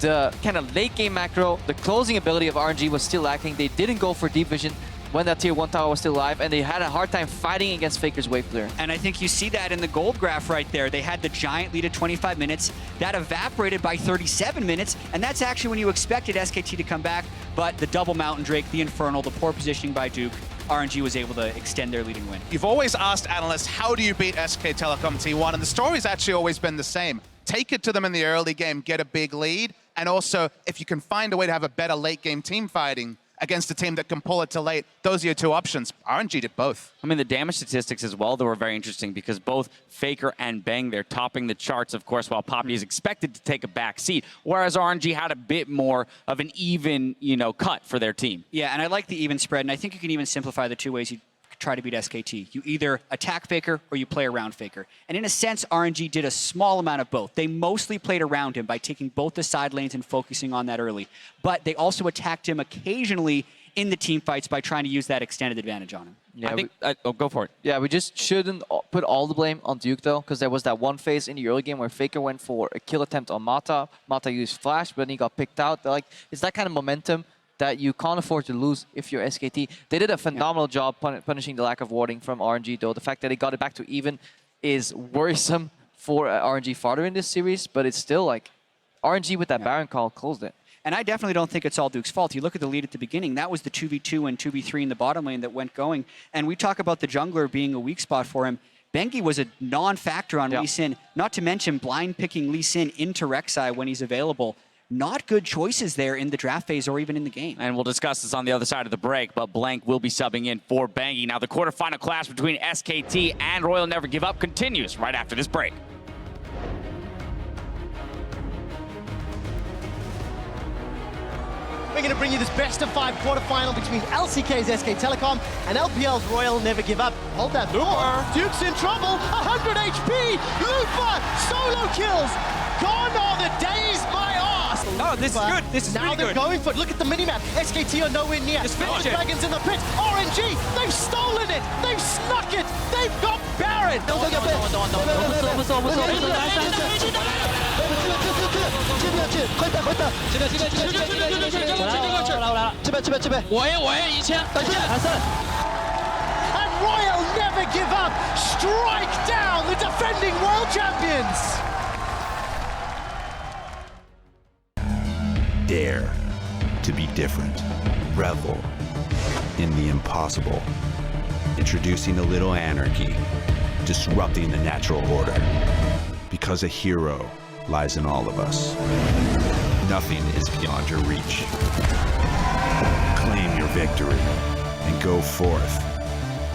the kind of late game macro, the closing ability of RNG was still lacking. They didn't go for deep vision when that tier 1 tower was still alive, and they had a hard time fighting against FLICKR's wave clear. And I think you see that in the gold graph right there. They had the giant lead at 25 minutes. That evaporated by 37 minutes, and that's actually when you expected SKT to come back, but the double Mountain Drake, the Infernal, the poor positioning by Duke, RNG was able to extend their leading win. You've always asked analysts, how do you beat SK Telecom T1? And the story's actually always been the same. Take it to them in the early game, get a big lead, and also, if you can find a way to have a better late game team fighting against a team that can pull it to late, those are your 2 options. RNG did both. I mean, the damage statistics as well, they were very interesting because both FLICKR and Bang, they're topping the charts, of course, while Poppy is expected to take a back seat, whereas RNG had a bit more of an even, cut for their team. Yeah, and I like the even spread, and I think you can even simplify the 2 ways you try to beat SKT. You either attack FLICKR or you play around FLICKR. And in a sense, RNG did a small amount of both. They mostly played around him by taking both the side lanes and focusing on that early. But they also attacked him occasionally in the team fights by trying to use that extended advantage on him. Yeah, I think, go for it. Yeah, we just shouldn't put all the blame on Duke, though, because there was that one phase in the early game where FLICKR went for a kill attempt on Mata. Mata used Flash, but then he got picked out. It's that kind of momentum that you can't afford to lose if you're SKT. They did a phenomenal job punishing the lack of warding from RNG, though. The fact that they got it back to even is worrisome for RNG farther in this series, but it's still like RNG with that Baron call closed it. And I definitely don't think it's all Duke's fault. You look at the lead at the beginning, that was the 2v2 and 2v3 in the bottom lane that went going. And we talk about the jungler being a weak spot for him. Bengi was a non-factor on Lee Sin, not to mention blind picking Lee Sin into Rek'Sai when he's available. Not good choices there in the draft phase or even in the game. And we'll discuss this on the other side of the break, but Blank will be subbing in for Bangy. Now the quarterfinal clash between SKT and Royal Never Give Up continues right after this break. We're going to bring you this best-of-5 quarterfinal between LCK's SK Telecom and LPL's Royal Never Give Up. Hold that thought. Duke's in trouble. 100 HP. Lupa solo kills. Gone are the days, my arse. Oh, this is good. This is now really they're good. going for it. Look at the minimap. SKT are nowhere near. Just finish it. Dragons in the pit. RNG. They've stolen it. They've snuck it. They've got Baron. And Royal Never Give Up strike down the defending world champions. Dare to be different. Revel in the impossible. Introducing a little anarchy. Disrupting the natural order. Because a hero lies in all of us. Nothing is beyond your reach. Claim your victory and go forth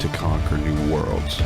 to conquer new worlds.